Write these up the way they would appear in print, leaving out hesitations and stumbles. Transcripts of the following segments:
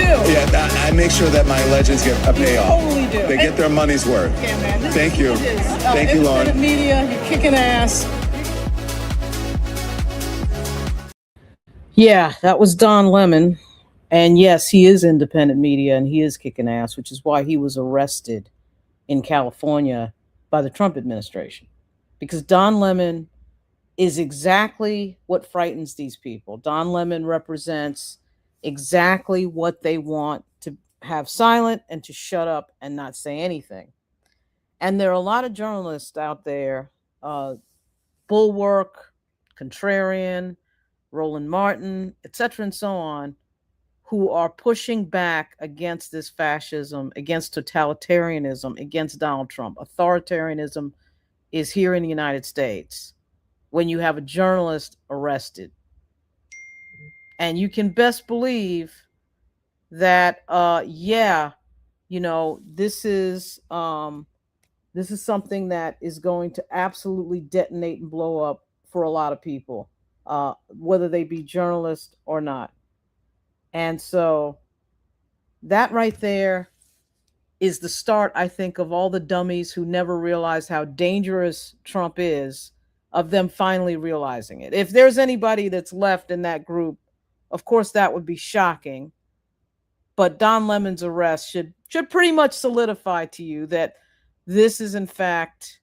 Yeah, I make sure that my legends get a payoff. Totally do. They get their money's worth. Yeah, man. Thank you. Thank you, Lauren. Independent media, you're kicking ass. Yeah, that was Don Lemon. And yes, he is independent media and he is kicking ass, which is why he was arrested in California by the Trump administration. Because Don Lemon is exactly what frightens these people. Don Lemon represents exactly what they want to have silent and to shut up and not say anything. And there are a lot of journalists out there, Bulwark, Contrarian, Roland Martin, etc., and so on, who are pushing back against this fascism, against totalitarianism, against Donald Trump. Authoritarianism is here in the United States when you have a journalist arrested. And you can best believe that, this is something that is going to absolutely detonate and blow up for a lot of people, whether they be journalists or not. And so that right there is the start, I think, of all the dummies who never realized how dangerous Trump is, of them finally realizing it. If there's anybody that's left in that group, of course, that would be shocking. But Don Lemon's arrest should pretty much solidify to you that this is, in fact,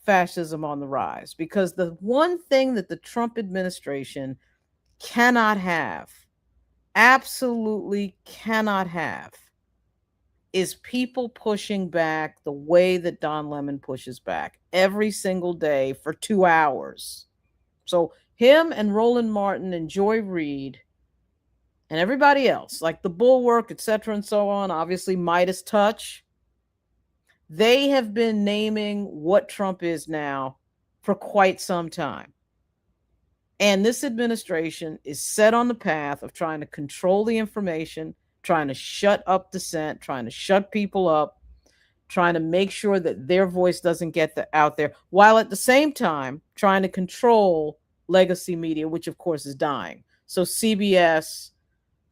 fascism on the rise. Because the one thing that the Trump administration cannot have, absolutely cannot have, is people pushing back the way that Don Lemon pushes back every single day for 2 hours. So him and Roland Martin and Joy Reid and everybody else, like the Bulwark, etc., and so on, obviously Midas Touch, they have been naming what Trump is now for quite some time. And this administration is set on the path of trying to control the information, trying to shut up dissent, trying to shut people up, trying to make sure that their voice doesn't get out there, while at the same time trying to control legacy media, which of course is dying. So CBS,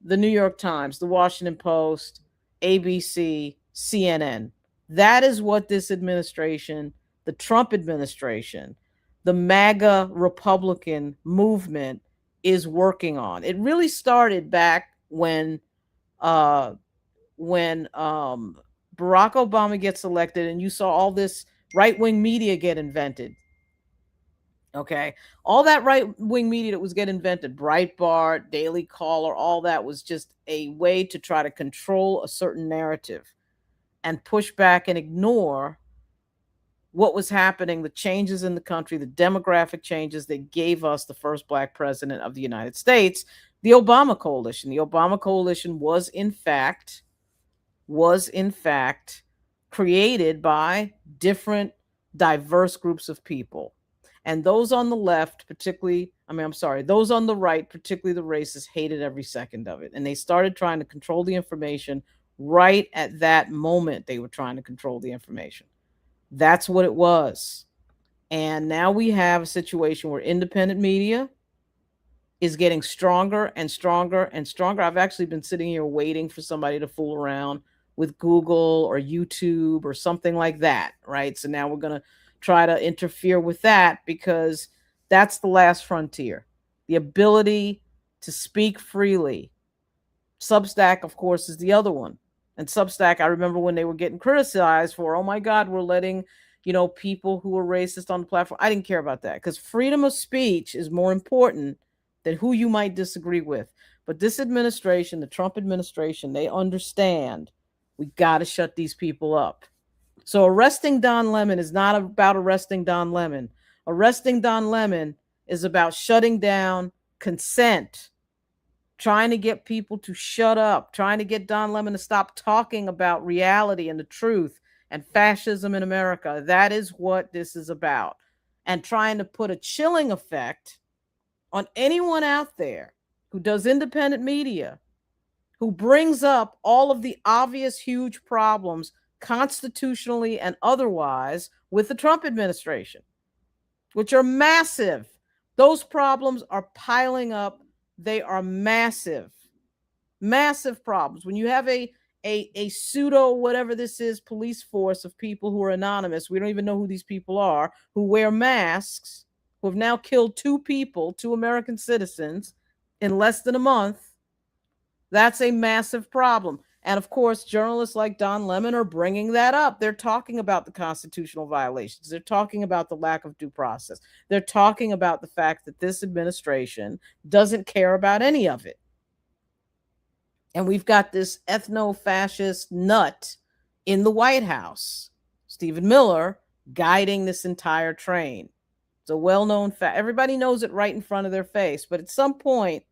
the New York Times, the Washington Post, ABC, CNN. That is what this administration, the Trump administration, the MAGA Republican movement is working on. It really started back when Barack Obama gets elected and you saw all this right-wing media get invented. Okay, all that right-wing media that was getting invented, Breitbart, Daily Caller, all that was just a way to try to control a certain narrative and push back and ignore what was happening, the changes in the country, the demographic changes that gave us the first Black president of the United States, the Obama coalition. The Obama coalition was in fact created by different diverse groups of people. And those on the left, those on the right, particularly the racists, hated every second of it. And they started trying to control the information right at that moment. They were trying to control the information. That's what it was. And now we have a situation where independent media is getting stronger and stronger and stronger. I've actually been sitting here waiting for somebody to fool around with Google or YouTube or something like that, right? So now we're going to try to interfere with that because that's the last frontier. The ability to speak freely. Substack, of course, is the other one. And Substack, I remember when they were getting criticized for, oh my God, we're letting, people who are racist on the platform. I didn't care about that because freedom of speech is more important than who you might disagree with. But this administration, the Trump administration, they understand we got to shut these people up. So arresting Don Lemon is not about arresting Don Lemon. Arresting Don Lemon is about shutting down consent, trying to get people to shut up, trying to get Don Lemon to stop talking about reality and the truth and fascism in America. That is what this is about. And trying to put a chilling effect on anyone out there who does independent media, who brings up all of the obvious huge problems constitutionally and otherwise with the Trump administration, which are massive. Those problems are piling up. They are massive, Massive problems. When you have a pseudo whatever this is police force of people who are anonymous, we don't even know who these people are, who wear masks, who have now killed 2 people, 2 American citizens in less than a month. That's a massive problem. And of course, journalists like Don Lemon are bringing that up. They're talking about the constitutional violations. They're talking about the lack of due process. They're talking about the fact that this administration doesn't care about any of it. And we've got this ethno-fascist nut in the White House, Stephen Miller, guiding this entire train. It's a well-known fact. Everybody knows it right in front of their face. But at some point,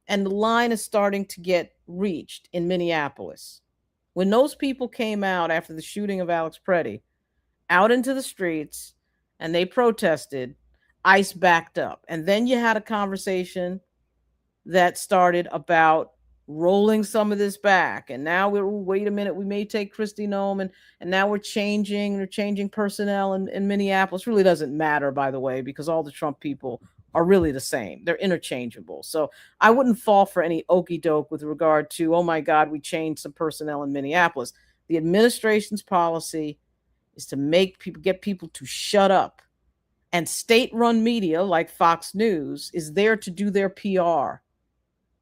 and the line is starting to get reached in Minneapolis, when those people came out after the shooting of Alex Preddy, out into the streets, and they protested, ICE backed up. And then you had a conversation that started about rolling some of this back. And now wait a minute, we may take Kristi Noem, and now we're changing personnel in Minneapolis. Really doesn't matter, by the way, because all the Trump people are really the same. They're interchangeable. So I wouldn't fall for any okey doke with regard to, oh my God, we changed some personnel in Minneapolis. The administration's policy is to get people to shut up. And state-run media like Fox News is there to do their PR.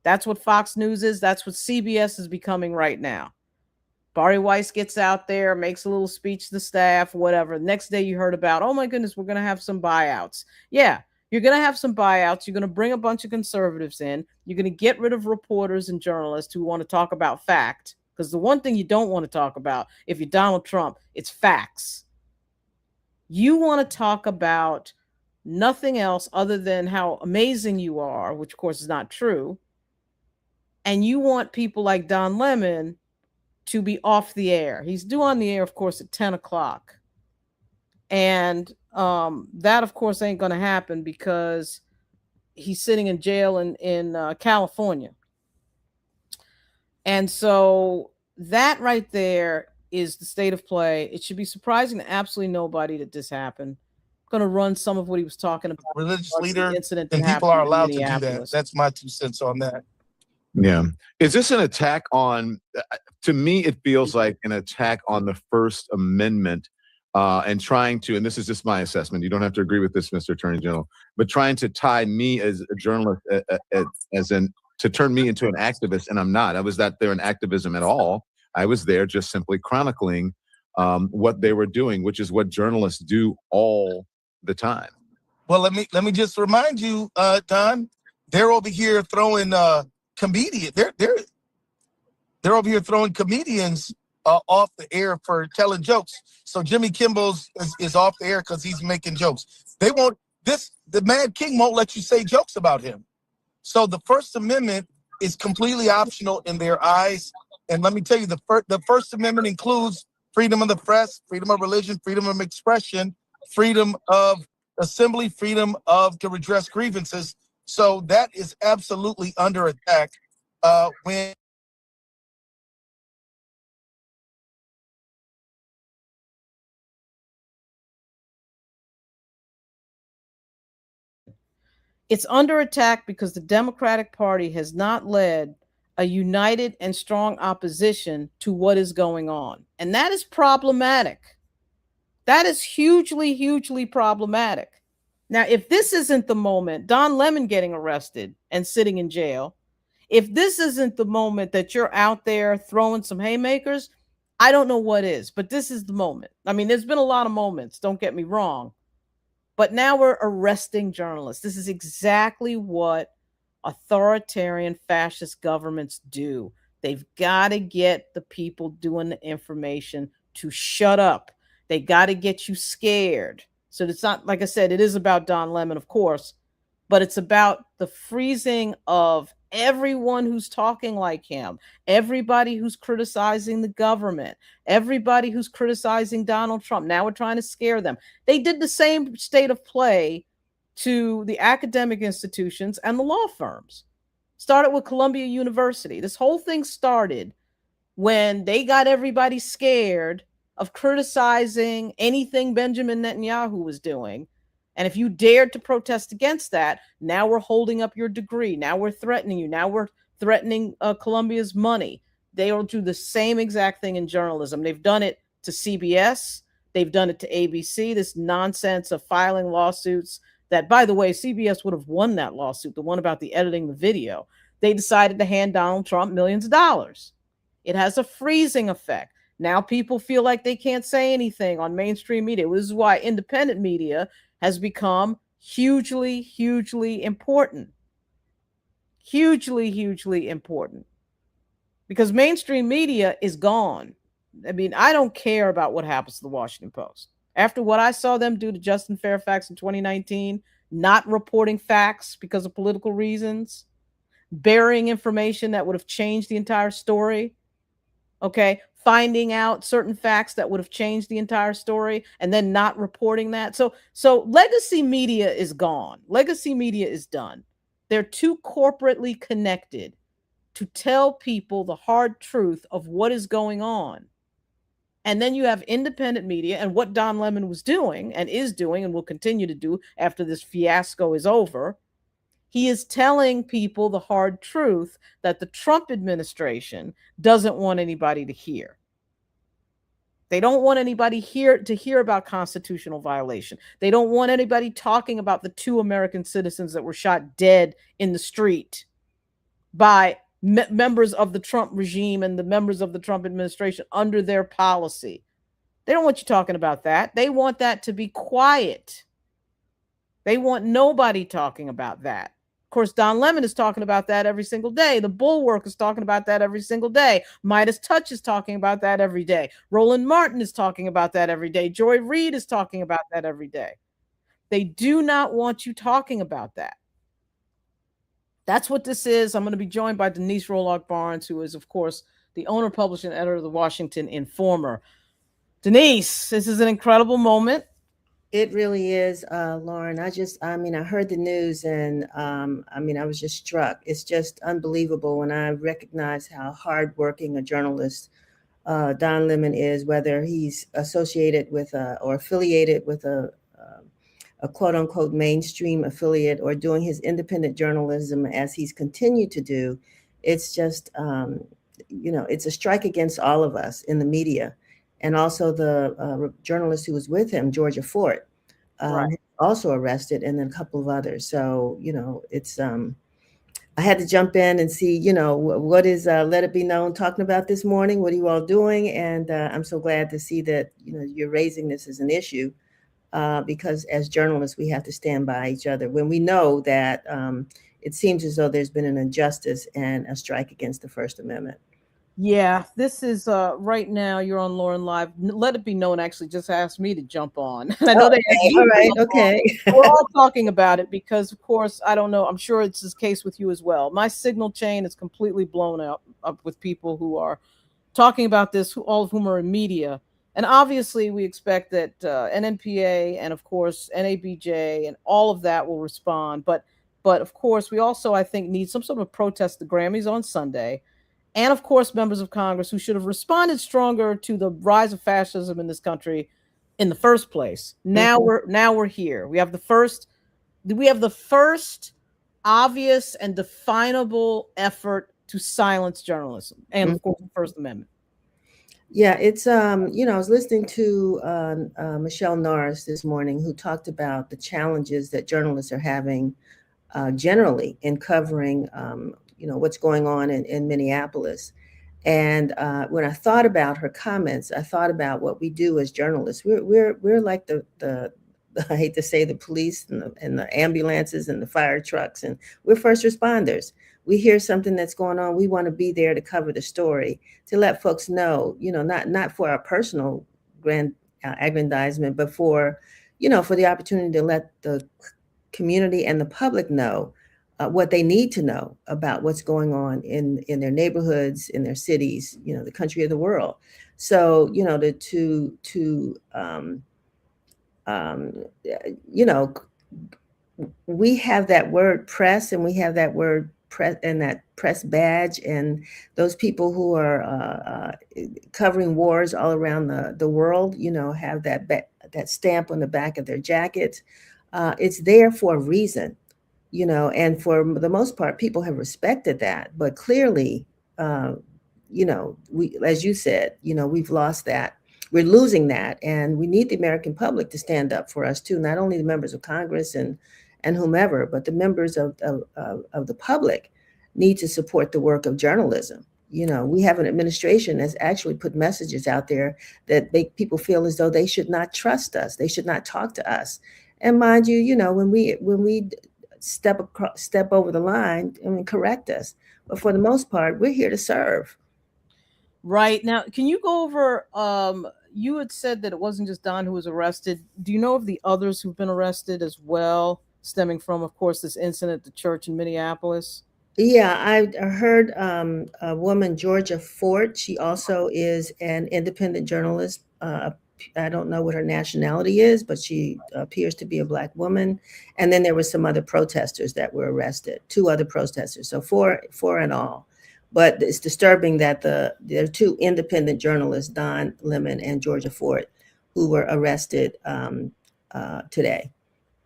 That's what Fox News is. That's what CBS is becoming right now. Bari Weiss gets out there, makes a little speech to the staff, whatever. Next day you heard about, oh my goodness, we're going to have some buyouts. Yeah, you're going to have some buyouts. You're going to bring a bunch of conservatives in. You're going to get rid of reporters and journalists who want to talk about fact. Because the one thing you don't want to talk about, if you're Donald Trump, it's facts. You want to talk about nothing else other than how amazing you are, which of course is not true. And you want people like Don Lemon to be off the air. He's due on the air, of course, at 10 o'clock. And that, of course, ain't going to happen because he's sitting in jail in California. And so that right there is the state of play. It should be surprising to absolutely nobody that this happened. I'm going to run some of what he was talking about. Religious leader, incident and people are allowed to do that. That's my 2 cents on that. Yeah. Is this an attack on, to me, it feels like an attack on the First Amendment and trying to, and this is just my assessment, you don't have to agree with this, Mr. Attorney General, but trying to tie me as a journalist to turn me into an activist, and I'm not. I was not there in activism at all. I was there just simply chronicling what they were doing, which is what journalists do all the time. Well, let me just remind you, Don, they're over here throwing comedian. They're over here throwing comedians off the air for telling jokes. So Jimmy Kimmel's is off the air because he's making jokes. They won't. The Mad King won't let you say jokes about him. So the First Amendment is completely optional in their eyes. And let me tell you, the First Amendment includes freedom of the press, freedom of religion, freedom of expression, freedom of assembly, freedom to redress grievances. So that is absolutely under attack when it's under attack because the Democratic Party has not led a united and strong opposition to what is going on. And that is problematic. That is hugely, hugely problematic. Now, if this isn't the moment, Don Lemon getting arrested and sitting in jail, if this isn't the moment that you're out there throwing some haymakers, I don't know what is, but this is the moment. I mean, there's been a lot of moments, don't get me wrong, but now we're arresting journalists. This is exactly what authoritarian fascist governments do. They've got to get the people doing the information to shut up. They got to get you scared. So it's not, like I said, it is about Don Lemon, of course, but it's about the freezing of everyone who's talking like him, everybody who's criticizing the government, everybody who's criticizing Donald Trump. Now we're trying to scare them. They did the same state of play to the academic institutions and the law firms. Started with Columbia University. This whole thing started when they got everybody scared of criticizing anything Benjamin Netanyahu was doing. And if you dared to protest against that, now we're holding up your degree. Now we're threatening you. Now we're threatening Columbia's money. They will do the same exact thing in journalism. They've done it to CBS. They've done it to ABC. This nonsense of filing lawsuits that, by the way, CBS would have won that lawsuit, the one about the editing the video. They decided to hand Donald Trump millions of dollars. It has a freezing effect. Now people feel like they can't say anything on mainstream media. This is why independent media has become hugely, hugely important. Hugely, hugely important. Because mainstream media is gone. I mean, I don't care about what happens to the Washington Post. After what I saw them do to Justin Fairfax in 2019, not reporting facts because of political reasons, burying information that would have changed the entire story, okay, finding out certain facts that would have changed the entire story and then not reporting that. So legacy media is gone. Legacy media is done. They're too corporately connected to tell people the hard truth of what is going on. And then you have independent media, and what Don Lemon was doing and is doing and will continue to do after this fiasco is over. He is telling people the hard truth that the Trump administration doesn't want anybody to hear. They don't want anybody here to hear about constitutional violation. They don't want anybody talking about the 2 American citizens that were shot dead in the street by members of the Trump regime and the members of the Trump administration under their policy. They don't want you talking about that. They want that to be quiet. They want nobody talking about that. Of course, Don Lemon is talking about that every single day. The Bulwark is talking about that every single day. Midas Touch is talking about that every day. Roland Martin is talking about that every day. Joy Reid is talking about that every day. They do not want you talking about that. That's what this is. I'm going to be joined by Denise Roloff Barnes, who is, of course, the owner, publisher, and editor of the Washington Informer. Denise, this is an incredible moment. It really is, Lauren. I heard the news and I was just struck. It's just unbelievable when I recognize how hardworking a journalist Don Lemon is, whether he's associated with or affiliated with a quote unquote mainstream affiliate or doing his independent journalism as he's continued to do. It's just, it's a strike against all of us in the media. And also the journalist who was with him, Georgia Fort, Right. also arrested, and then a couple of others. So, it's, I had to jump in and see, what is Let It Be Known talking about this morning? What are you all doing? And I'm so glad to see that, you're raising this as an issue. Because as journalists, we have to stand by each other when we know that it seems as though there's been an injustice and a strike against the First Amendment. Yeah, this is right now. You're on Lauren Live. Let It Be Known actually just asked me to jump on. I know they asked you. All right, okay. We're all talking about it because, of course, I don't know. I'm sure it's the case with you as well. My signal chain is completely blown up with people who are talking about this, all of whom are in media. And obviously, we expect that NNPA and, of course, NABJ and all of that will respond. But of course, we also, I think, need some sort of protest at the Grammys on Sunday. And, of course, members of Congress who should have responded stronger to the rise of fascism in this country in the first place. Now we're here. We have the first obvious and definable effort to silence journalism and, of course, the First Amendment. Yeah, it's, I was listening to Michelle Norris this morning, who talked about the challenges that journalists are having generally in covering, what's going on in Minneapolis. And when I thought about her comments, I thought about what we do as journalists. We're like the I hate to say, the police and the ambulances and the fire trucks, and we're first responders. We hear something that's going on, we want to be there to cover the story, to let folks know, not for our personal aggrandizement, but for the opportunity to let the community and the public know what they need to know about what's going on in their neighborhoods, in their cities, the country of the world. So, we have that word press, and we have that word press and that press badge, and those people who are covering wars all around the world, have that stamp on the back of their jacket. It's there for a reason. you know, and for the most part, people have respected that. But clearly, you know, we, as you said, you know, we've lost that. We're losing that, and we need the American public to stand up for us too. Not only the members of Congress and whomever, but the members of the public need to support the work of journalism. You know, we have an administration that's actually put messages out there that make people feel as though they should not trust us, they should not talk to us. And mind you, you know, when we step over the line, I mean, correct us. But for the most part, we're here to serve. Right. Now, can you go over you had said that it wasn't just Don who was arrested. Do you know of the others who've been arrested as well, stemming from, of course, this incident at the church in Minneapolis? Yeah, I heard a woman, Georgia Fort. She also is an independent journalist. I don't know what her nationality is, but she appears to be a Black woman. And then there were some other protesters that were arrested, two other protesters, so four in all. But it's disturbing that there are two independent journalists, Don Lemon and Georgia Fort, who were arrested today.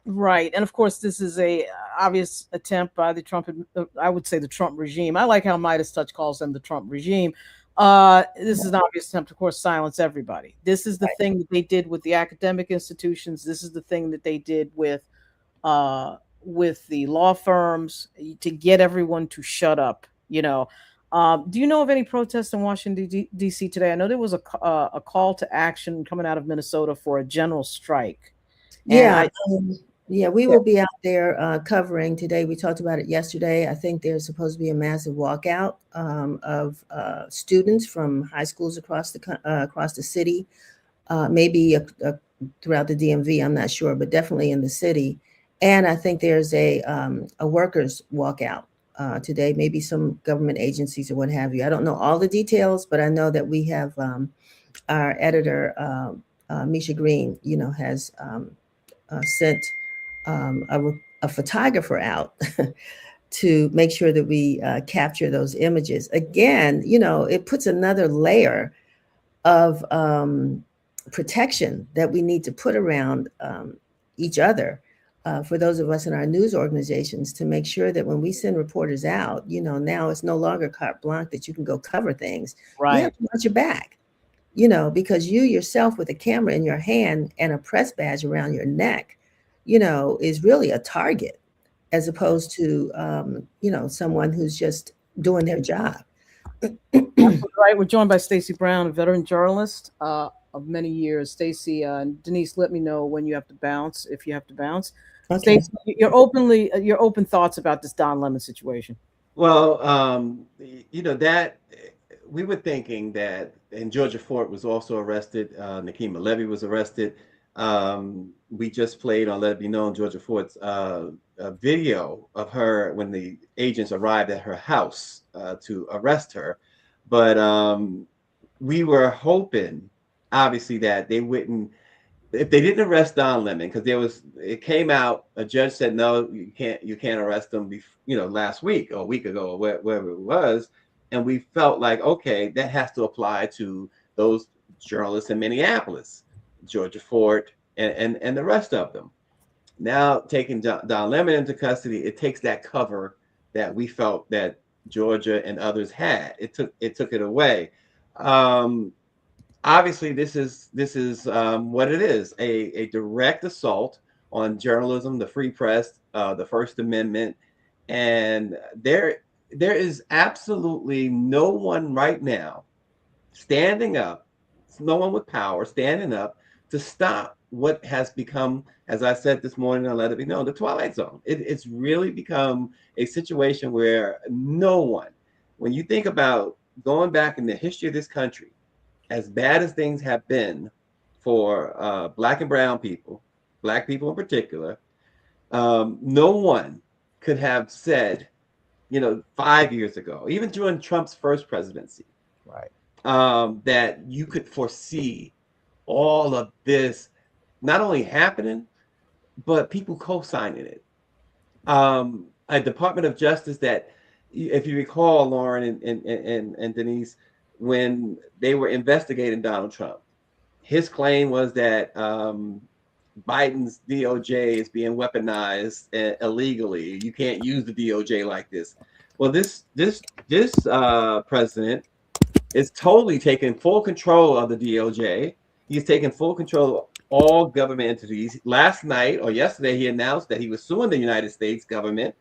Right. And of course, this is a obvious attempt by the Trump, I would say the Trump regime. I like how Midas Touch calls them the Trump regime. This is an obvious attempt to, of course, silence everybody. This is the Right. thing that they did with the academic institutions. This is the thing that they did with the law firms to get everyone to shut up. You know, do you know of any protests in Washington D.C. today? I know there was a call to action coming out of Minnesota for a general strike, and Yeah, yeah, we yeah, will be out there covering today. We talked about it yesterday. I think there's supposed to be a massive walkout of students from high schools across the city, maybe throughout the DMV. I'm not sure, but definitely in the city. And I think there's a workers' walkout today. Maybe some government agencies or what have you. I don't know all the details, but I know that we have our editor Misha Green, you know, has sent a photographer out to make sure that we capture those images. Again, you know, it puts another layer of protection that we need to put around each other for those of us in our news organizations to make sure that when we send reporters out, you know, now it's no longer carte blanche that you can go cover things. You have right. to watch your back, you know, because you yourself with a camera in your hand and a press badge around your neck, you know, is really a target as opposed to, you know, someone who's just doing their job. Absolutely right. We're joined by Stacey Brown, a veteran journalist of many years. Stacey and Denise, let me know when you have to bounce, if you have to bounce. Okay. Stacey, your open thoughts about this Don Lemon situation. Well, you know that we were thinking that, and Georgia Fort was also arrested. Nakima Levy was arrested. We just played on Let It Be Known Georgia Fort's a video of her when the agents arrived at her house to arrest her. But we were hoping, obviously, that they wouldn't, if they didn't arrest Don Lemon, because it came out, a judge said no, you can't arrest him, you know, last week or a week ago or wherever it was, and we felt like, okay, that has to apply to those journalists in Minneapolis, Georgia Fort, and the rest of them. Now taking Don Lemon into custody, it takes that cover that we felt that Georgia and others had. It took it away. Obviously, this is what it is: a direct assault on journalism, the free press, the First Amendment, and there is absolutely no one right now standing up, no one with power standing up to stop what has become, as I said this morning on Let It Be Known, the Twilight Zone. It's really become a situation where no one, when you think about going back in the history of this country, as bad as things have been for Black and brown people, Black people in particular, no one could have said, you know, 5 years ago, even during Trump's first presidency, Right. that you could foresee all of this not only happening, but people co-signing it. A Department of Justice that, if you recall, Lauren and Denise, when they were investigating Donald Trump, his claim was that Biden's DOJ is being weaponized illegally. You can't use the DOJ like this. Well, this president is totally taking full control of the DOJ. He's taking full control of all government entities. Last night or yesterday, he announced that he was suing the United States government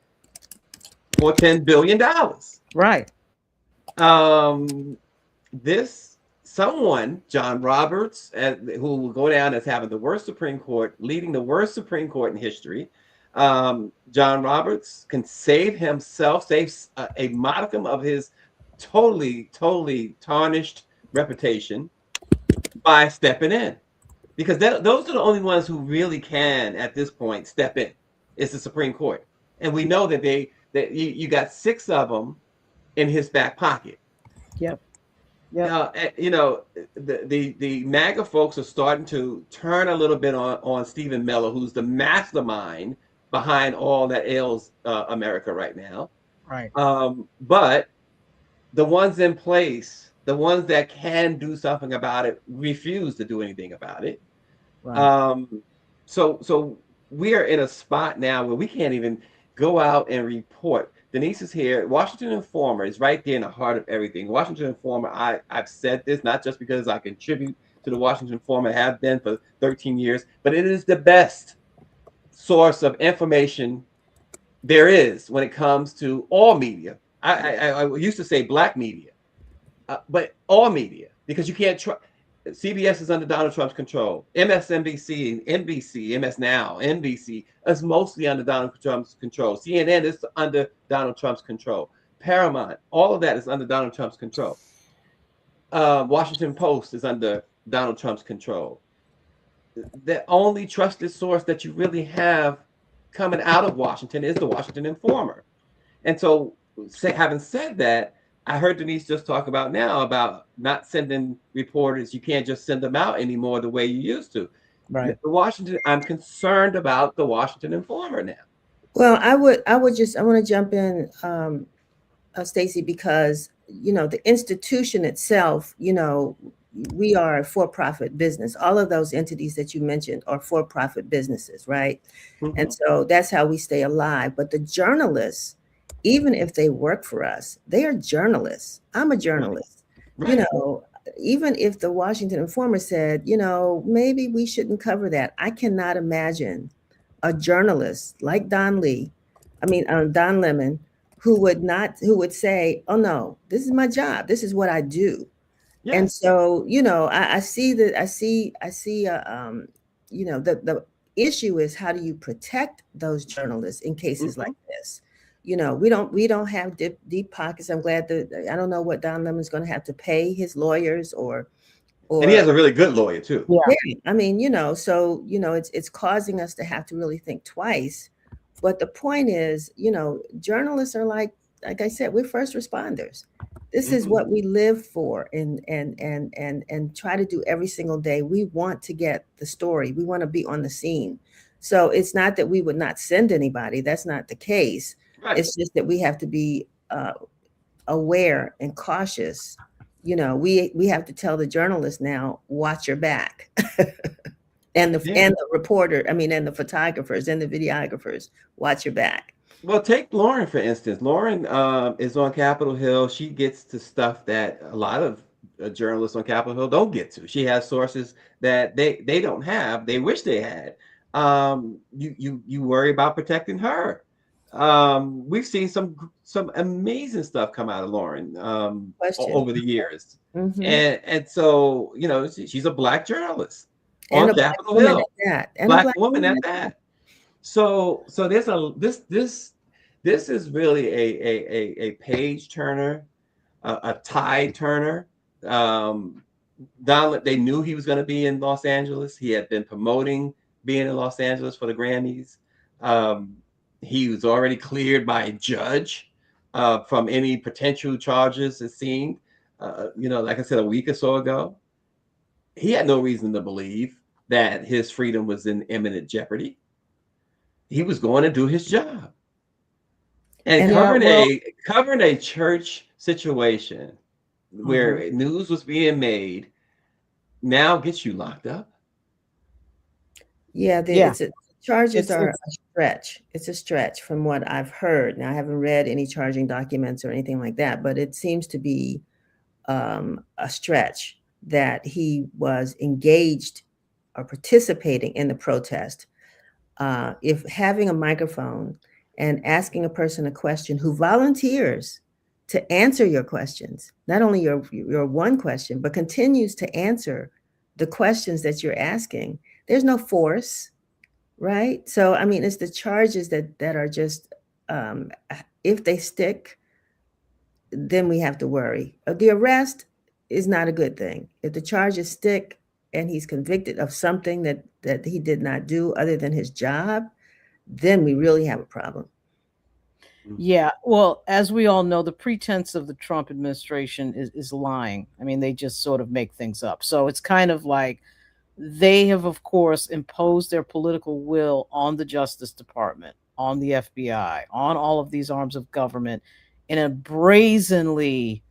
for $10 billion. Right. This someone, John Roberts, who will go down as having the worst Supreme Court, leading the worst Supreme Court in history. John Roberts can save himself, save a modicum of his totally tarnished reputation by stepping in, because those are the only ones who really can at this point step in. It's the Supreme Court, and we know that you got 6 of them in his back pocket. Yep. Now, you know, the MAGA folks are starting to turn a little bit on Stephen Miller, who's the mastermind behind all that ails America right now. Right. But the ones in place, the ones that can do something about it, refuse to do anything about it. Right. So we are in a spot now where we can't even go out and report. Denise is here. Washington Informer is right there in the heart of everything. Washington Informer, I've said this not just because I contribute to the Washington Informer, have been for 13 years, but it is the best source of information there is when it comes to all media. I used to say black media, but all media, because you can't trust. CBS is under Donald Trump's control. MSNBC, NBC, MS Now, NBC is mostly under Donald Trump's control. CNN is under Donald Trump's control. Paramount, all of that is under Donald Trump's control. Washington Post is under Donald Trump's control. The only trusted source that you really have coming out of Washington is the Washington Informer. And so, having said that, I heard Denise just talk about now about not sending reporters. You can't just send them out anymore the way you used to. Right. I'm concerned about the Washington Informer now. Well, I want to jump in, Stacey, because, you know, the institution itself, you know, we are a for-profit business. All of those entities that you mentioned are for-profit businesses, right? Mm-hmm. And so that's how we stay alive. But the journalists, even if they work for us, they are journalists. I'm a journalist. Right. You know, even if the Washington Informer said, you know, maybe we shouldn't cover that, I cannot imagine a journalist like Don Lemon, who would say, oh no, this is my job. This is what I do. Yes. And so, you know, I see, you know, the issue is, how do you protect those journalists in cases mm-hmm. like this? You know, we don't have deep pockets. I'm glad that I don't know what Don Lemon's going to have to pay his lawyers or and he has a really good lawyer too. Yeah. I mean, you know, so, you know, it's causing us to have to really think twice. But the point is, you know, journalists are like I said, we're first responders. This mm-hmm. is what we live for and try to do every single day. We want to get the story. We want to be on the scene. So it's not that we would not send anybody. That's not the case. Right. It's just that we have to be aware and cautious. You know, we have to tell the journalists now, watch your back. and the reporter, and the photographers and the videographers, watch your back. Well, take Lauren, for instance. Lauren is on Capitol Hill. She gets to stuff that a lot of journalists on Capitol Hill don't get to. She has sources that they don't have. They wish they had. You worry about protecting her. We've seen some amazing stuff come out of Lauren over the years. Mm-hmm. And so, you know, she's a black journalist on Capitol Hill. Black woman at that. So there's this is really a page turner, a tide turner. They knew he was going to be in Los Angeles. He had been promoting being in Los Angeles for the Grammys. He was already cleared by a judge from any potential charges, it seemed. You know, like I said, a week or so ago, he had no reason to believe that his freedom was in imminent jeopardy. He was going to do his job. And covering a church situation where mm-hmm. news was being made now gets you locked up. Yeah, Yeah, charges it's are it's a stretch. It's a stretch from what I've heard. Now, I haven't read any charging documents or anything like that, but it seems to be a stretch that he was engaged or participating in the protest. If having a microphone and asking a person a question who volunteers to answer your questions, not only your one question, but continues to answer the questions that you're asking, there's no force, right? So, I mean, it's the charges that are just, um, if they stick, then we have to worry. The arrest is not a good thing. If the charges stick and he's convicted of something that he did not do other than his job, then we really have a problem. Yeah, well, as we all know, the pretense of the Trump administration is lying. I mean, they just sort of make things up. So it's kind of like they have, of course, imposed their political will on the Justice Department, on the FBI, on all of these arms of government in a brazenly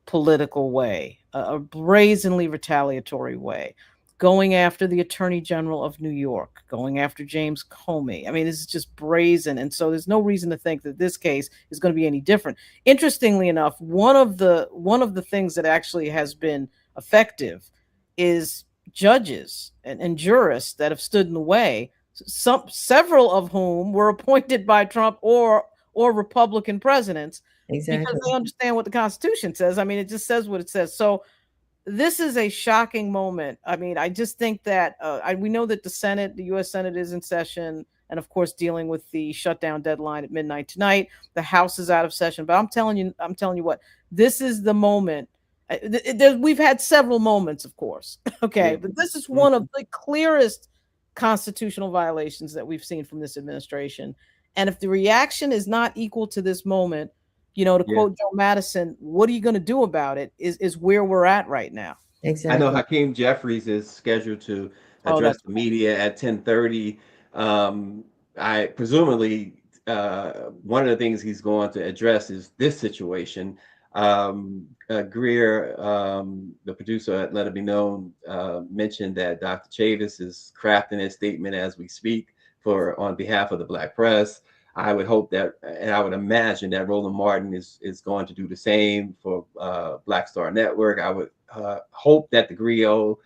political way, a brazenly retaliatory way, going after the Attorney General of New York, going after James Comey. I mean, this is just brazen, and so there's no reason to think that this case is going to be any different. Interestingly enough, one of the things that actually has been effective is judges and jurists that have stood in the way. Several of whom were appointed by Trump or Republican presidents because Exactly. they understand what the Constitution says. I mean, it just says what it says. So this is a shocking moment. I mean, I just think that we know that the U.S. Senate is in session, and of course, dealing with the shutdown deadline at midnight tonight. The House is out of session, but I'm telling you what, this is the moment. We've had several moments, of course, okay, Yeah. but this is one of the clearest constitutional violations that we've seen from this administration. And if the reaction is not equal to this moment, to Yeah. quote Joe Madison, what are you going to do about it is where we're at right now. I know Exactly. Hakeem Jeffries is scheduled to Oh, address that's the media at 10:30. I presumably one of the things he's going to address is this situation. Greer, the producer at Let It Be Known, mentioned that Dr. Chavis is crafting a statement as we speak for on behalf of the Black press. I would hope that, and I would imagine that Roland Martin is going to do the same for Black Star Network. I would hope that the Griot,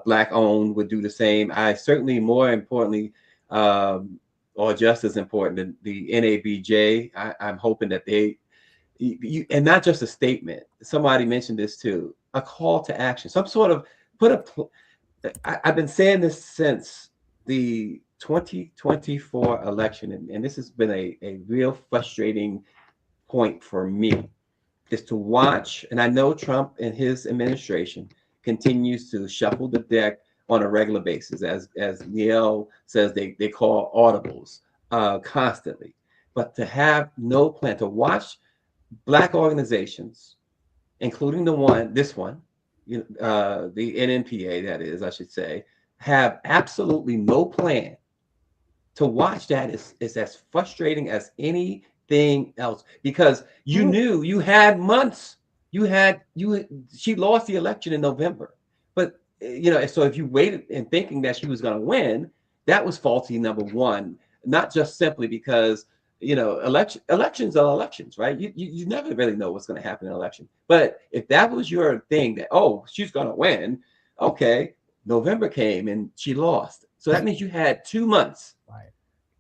Black owned, would do the same. I certainly, more importantly, or just as important, the NABJ. I'm hoping that and not just a statement. Somebody mentioned this too, a call to action, some sort of I've been saying this since the 2024 election, and this has been a real frustrating point for me, is to watch, and I know Trump and his administration continues to shuffle the deck on a regular basis, as Neil says, they call audibles constantly, but to have no plan, to watch Black organizations, including this one, the NNPA, that is, I should say, have absolutely no plan. To watch that is as frustrating as anything else, because you Mm, knew you had months. She lost the election in November, but so if you waited and thinking that she was going to win, that was faulty. Number one, not just simply because elections are elections, right? You never really know what's going to happen in an election. But if that was your thing, that she's going to win, okay, November came and she lost, so that means you had 2 months right.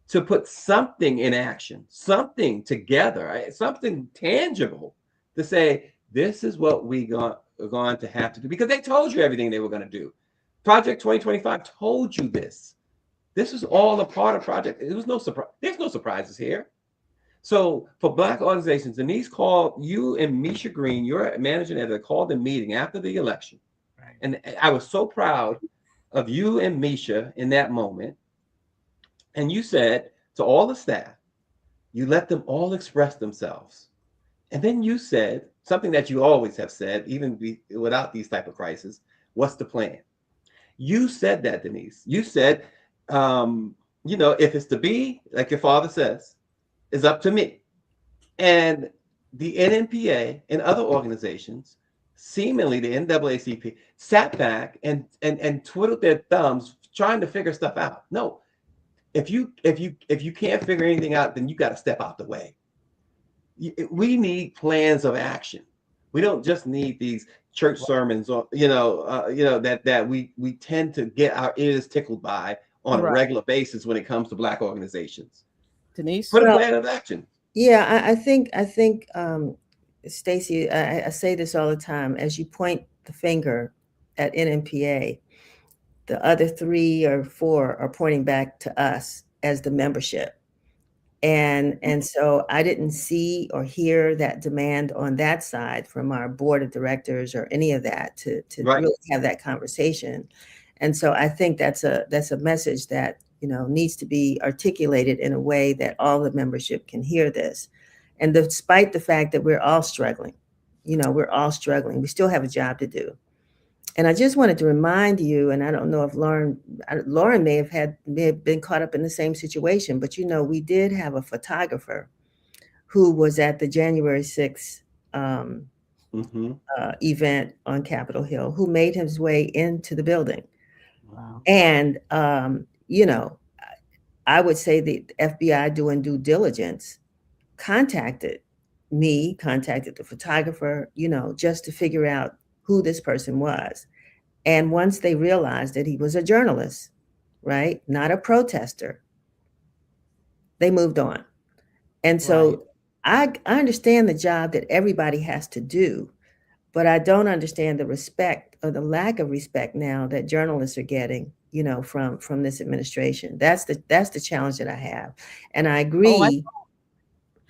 to put something in action, something together, right? Something tangible to say, this is what are going to have to do, because they told you everything they were going to do. Project 2025 told you this. This is all a part of Project. It was no surprise. There's no surprises here. So for Black organizations, Denise called you and Misha Green, your managing editor, called the meeting after the election. Right. And I was so proud of you and Misha in that moment. And you said to all the staff, you let them all express themselves. And then you said something that you always have said, even without these type of crises. What's the plan? You said that, Denise. You said, if it's to be, like your father says, is up to me. And the NNPA and other organizations, seemingly the NAACP, sat back and twiddled their thumbs trying to figure stuff out. No, if you can't figure anything out, then you got to step out the way. We need plans of action. We don't just need these church sermons, or that we tend to get our ears tickled by on a regular basis when it comes to Black organizations. Denise, put a plan of action. Yeah, I think Stacey, I say this all the time. As you point the finger at NMPA, the other 3 or 4 are pointing back to us as the membership. And so I didn't see or hear that demand on that side from our board of directors or any of that to really have that conversation. And so I think that's a message that, needs to be articulated in a way that all the membership can hear this. And despite the fact that we're all struggling, we still have a job to do. And I just wanted to remind you, and I don't know if Lauren may have been caught up in the same situation, but we did have a photographer who was at the January 6th event on Capitol Hill, who made his way into the building. Wow. And I would say the FBI, doing due diligence, contacted the photographer, just to figure out who this person was. And once they realized that he was a journalist, right, not a protester, they moved on. And so I understand the job that everybody has to do, but I don't understand the respect or the lack of respect now that journalists are getting, from this administration. That's the challenge that I have. And I agree.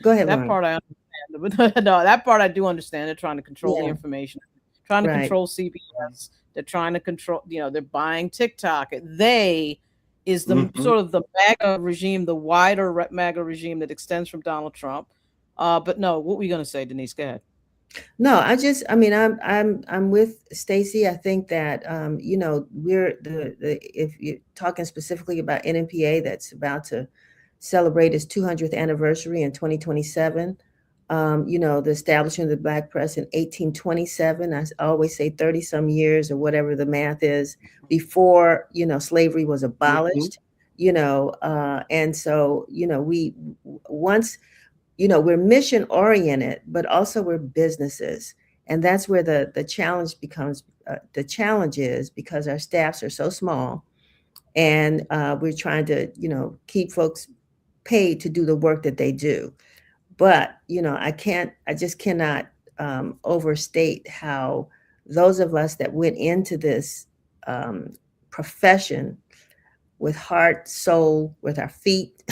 Go ahead, that Lauren. part I understand. But no, that part I do understand. They're trying to control the information, trying to control CBS. They're trying to control, they're buying TikTok. They is the sort of the MAGA regime, the wider MAGA regime that extends from Donald Trump. But no, what were you going to say, Denise? Go ahead. No, I'm with Stacey. I think that, we're if you're talking specifically about NMPA, that's about to celebrate its 200th anniversary in 2027. The establishment of the Black press in 1827. I always say 30 some years or whatever the math is before, slavery was abolished, and so, we once, we're mission oriented, but also we're businesses. And that's where the challenge becomes, the challenge is because our staffs are so small and we're trying to, keep folks paid to do the work that they do. But, I just cannot overstate how those of us that went into this profession with heart, soul, with our feet,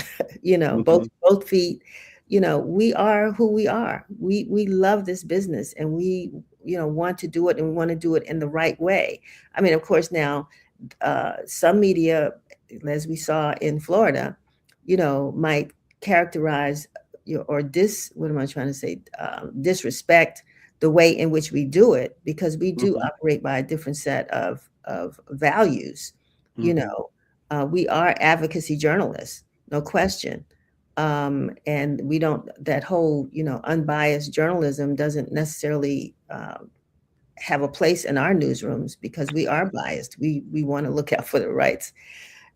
both feet, we are who we are. We love this business and we, want to do it, and we want to do it in the right way. I mean, of course, now some media, as we saw in Florida, might characterize or disrespect the way in which we do it, because we do operate by a different set of values. We are advocacy journalists, no question. And we don't, that whole, unbiased journalism doesn't necessarily have a place in our newsrooms because we are biased. We want to look out for the rights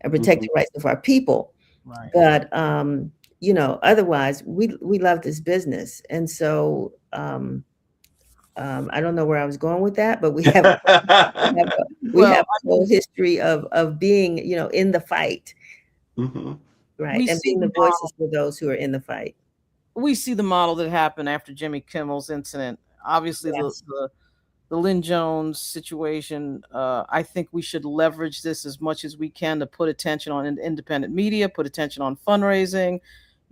and protect the rights of our people. Right. But, otherwise we love this business. And so, I don't know where I was going with that, but we have a whole history of being, in the fight. Right. And being the voices for those who are in the fight. We see the model that happened after Jimmy Kimmel's incident. Obviously, the Lynn Jones situation. I think we should leverage this as much as we can to put attention on independent media, put attention on fundraising.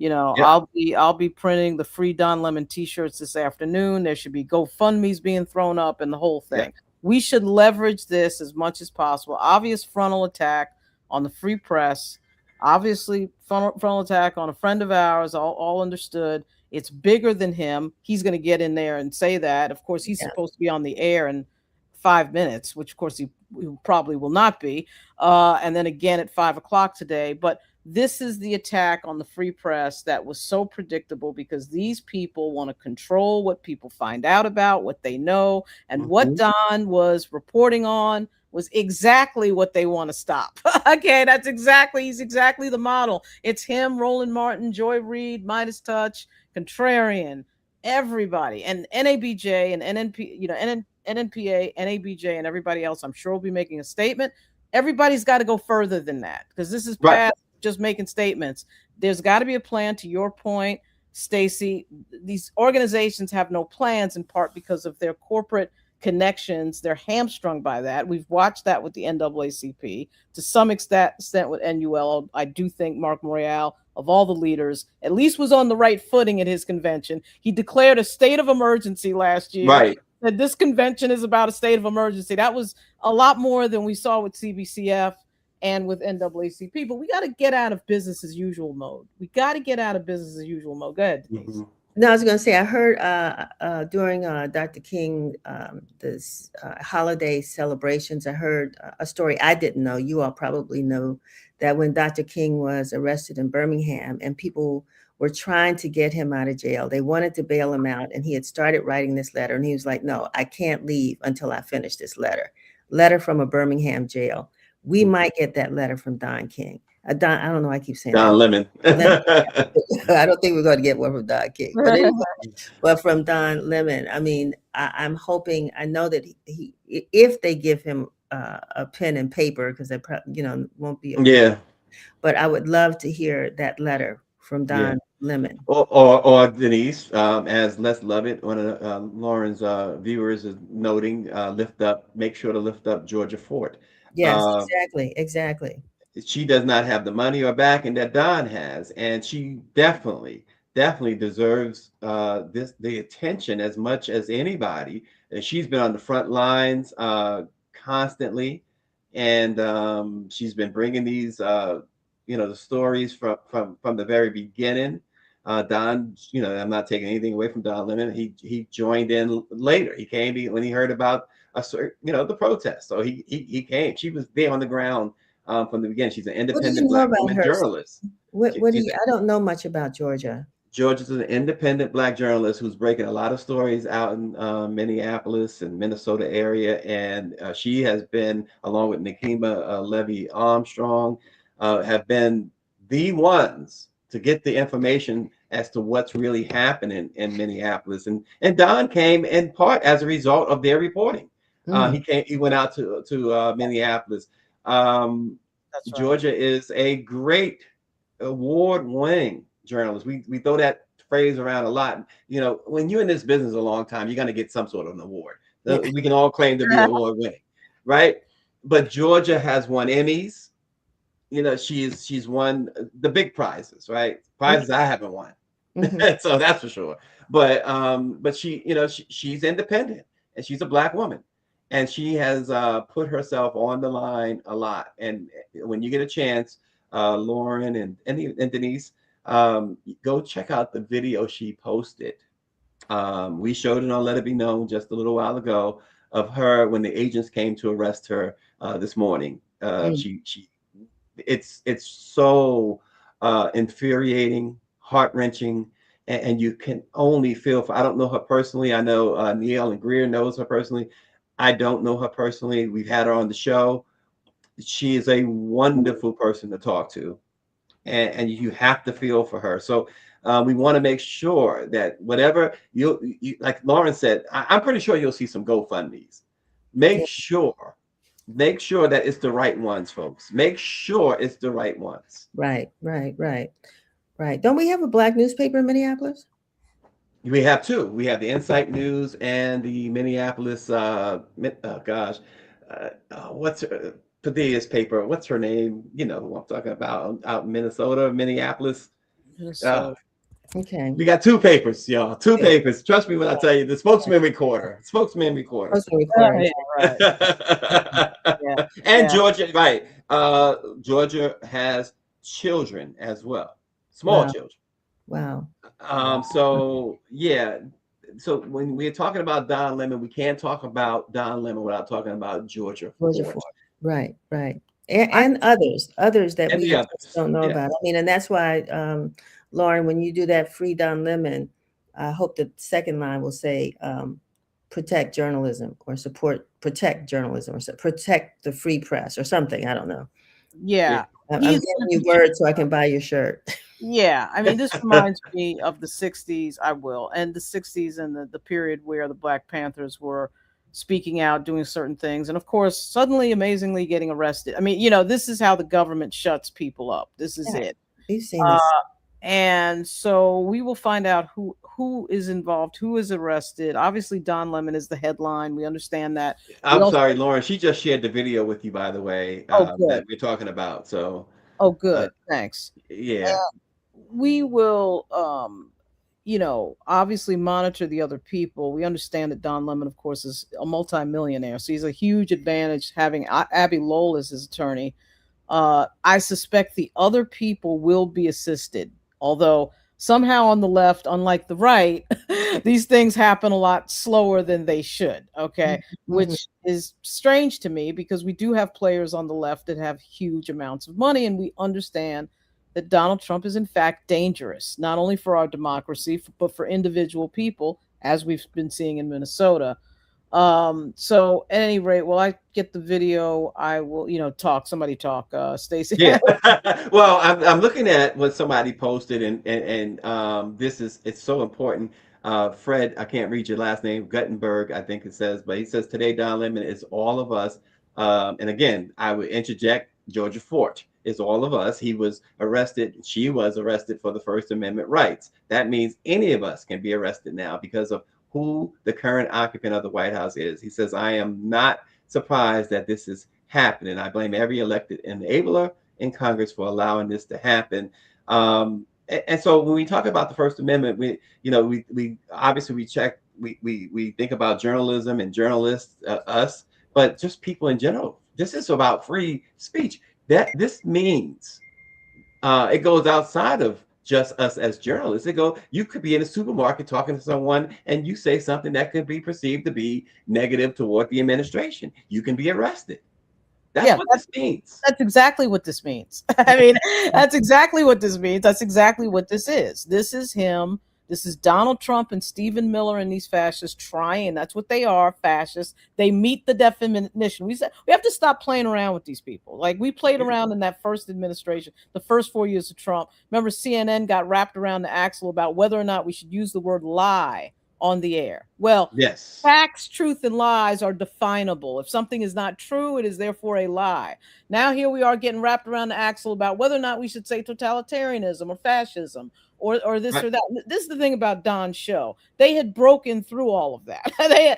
I'll be printing the free Don Lemon T-shirts this afternoon. There should be GoFundMe's being thrown up and the whole thing. We should leverage this as much as possible. Obvious frontal attack on the free press. Obviously, frontal attack on a friend of ours, all understood. It's bigger than him. He's going to get in there and say that. Of course, he's supposed to be on the air in 5 minutes, which, of course, he probably will not be. And then again at 5 o'clock today. But this is the attack on the free press that was so predictable because these people want to control what people find out about, what they know, and what Don was reporting on was exactly what they want to stop. Okay, he's exactly the model. It's him, Roland Martin, Joy Reid, Midas Touch, Contrarian, everybody, and NABJ and NNP, NNPA, NABJ, and everybody else. I'm sure will be making a statement. Everybody's got to go further than that, because this is Right. past just making statements. There's got to be a plan. To your point, Stacy, these organizations have no plans, in part because of their corporate connections. They're hamstrung by that. We've watched that with the NAACP, to some extent with NUL. I do think Mark Morial, of all the leaders, at least was on the right footing at his convention. He declared a state of emergency last year. Right. That this convention is about a state of emergency. That was a lot more than we saw with CBCF and with NAACP. But we got to get out of business as usual mode. We got to get out of business as usual mode. Go ahead, Denise. Mm-hmm. No, I was going to say, I heard during Dr. King, this holiday celebrations, I heard a story I didn't know. You all probably know that when Dr. King was arrested in Birmingham and people were trying to get him out of jail, they wanted to bail him out, and he had started writing this letter, and he was like, no, I can't leave until I finish this letter from a Birmingham jail. We might get that letter from Don King. Don, I don't know. I keep saying Don Lemon. I don't think we're going to get one from Don King, but anyway, but from Don Lemon. I mean, I'm hoping. I know that he if they give him a pen and paper, because they won't be. Yeah. But I would love to hear that letter from Don Lemon. Or Denise, as Les Lovett, one of Lauren's viewers, is noting, make sure to lift up Georgia Fort. Yes, exactly. She does not have the money or backing that Don has, and she definitely deserves the attention as much as anybody. And she's been on the front lines constantly, and she's been bringing these the stories from the very beginning. Don, I'm not taking anything away from Don Lemon. He joined in later. He came when he heard about the protest, so he came. She was there on the ground from the beginning. She's an independent Black woman journalist. I don't know much about Georgia. Georgia's an independent Black journalist who's breaking a lot of stories out in Minneapolis and Minnesota area, and she has been, along with Nikema Levy Armstrong, have been the ones to get the information as to what's really happening in Minneapolis. And Don came in part as a result of their reporting. He went out to Minneapolis. Georgia is a great award-winning journalist. We throw that phrase around a lot. When you're in this business a long time, you're going to get some sort of an award. We can all claim to be award-winning, right? But Georgia has won Emmys. She's won the big prizes, right? Prizes I haven't won. So that's for sure. But she's independent, and she's a Black woman, and she has put herself on the line a lot. And when you get a chance, Lauren and Denise, go check out the video she posted. We showed it on Let It Be Known just a little while ago, of her when the agents came to arrest her this morning. It's so infuriating, heart-wrenching, and you can only feel for. I don't know her personally. I know Neil and Greer knows her personally. I don't know her personally. We've had her on the show. She is a wonderful person to talk to, and you have to feel for her. So we want to make sure that whatever you like Lauren said, I'm pretty sure you'll see some GoFundMes. Make sure that it's the right ones, folks. Make sure it's the right ones. Right. Don't we have a Black newspaper in Minneapolis? We have two. We have the Insight News and the Minneapolis. What's Padilla's paper? What's her name? You know who I'm talking about, out in Minnesota, Minneapolis. Okay. We got two papers, y'all. Two papers. Trust me when I tell you, the Spokesman Recorder. And Georgia, right. Georgia has children as well. Small children. Wow. So when we're talking about Don Lemon, we can't talk about Don Lemon without talking about Georgia Fort. Right. And others that we don't know about. I mean, and that's why, Lauren, when you do that Free Don Lemon, I hope the second line will say, protect journalism or protect journalism or protect the free press or something. I don't know. Yeah. I'm He's giving you words so I can buy your shirt. Yeah, I mean, this reminds me of the 60s. I will. And the 60s and the period where the Black Panthers were speaking out, doing certain things. And of course, suddenly, amazingly getting arrested. I mean, this is how the government shuts people up. This is Yeah, it. we've seen Uh, this. and so we will find out who is involved, who is arrested. Obviously, Don Lemon is the headline. We understand that. We I'm also, sorry, Lauren. She just shared the video with you, by the way, oh, that good. we're talking about. So, Oh, uh, good. Thanks. yeah, We will obviously monitor the other people. We understand that Don Lemon, of course, is a multimillionaire, so he's a huge advantage having Abby Lowell as his attorney. I suspect the other people will be assisted, although somehow on the left, unlike the right, these things happen a lot slower than they should. Okay, which is strange to me because we do have players on the left that have huge amounts of money, and we understand that Donald Trump is in fact dangerous, not only for our democracy, but for individual people, as we've been seeing in Minnesota. So at any rate, while I get the video, I will, talk. Somebody talk, Stacey. yeah. Well, I'm looking at what somebody posted, and it's so important. Fred, I can't read your last name, Guttenberg, I think it says, but he says today Don Lemon is all of us. And again, I would interject Georgia Fort is all of us. He was arrested. She was arrested for the First Amendment rights. That means any of us can be arrested now because of who the current occupant of the White House is. He says, I am not surprised that this is happening. I blame every elected enabler in Congress for allowing this to happen. And so when we talk about the First Amendment, we obviously we think about journalism and journalists, us, but just people in general. This is about free speech. This means it goes outside of just us as journalists. You could be in a supermarket talking to someone and you say something that could be perceived to be negative toward the administration. You can be arrested. That's what this means. That's exactly what this means. I mean, that's exactly what this means. That's exactly what this is. This is him. This is Donald Trump and Stephen Miller and these fascists trying. That's what they are, fascists. They meet the definition. We said we have to stop playing around with these people. Like we played around in that first administration, the first 4 years of Trump. Remember, CNN got wrapped around the axle about whether or not we should use the word lie on the air. Well, yes. Facts, truth, and lies are definable. If something is not true, it is therefore a lie. Now here we are getting wrapped around the axle about whether or not we should say totalitarianism or fascism or this or that. This is the thing about Don's show. They had broken through all of that. They,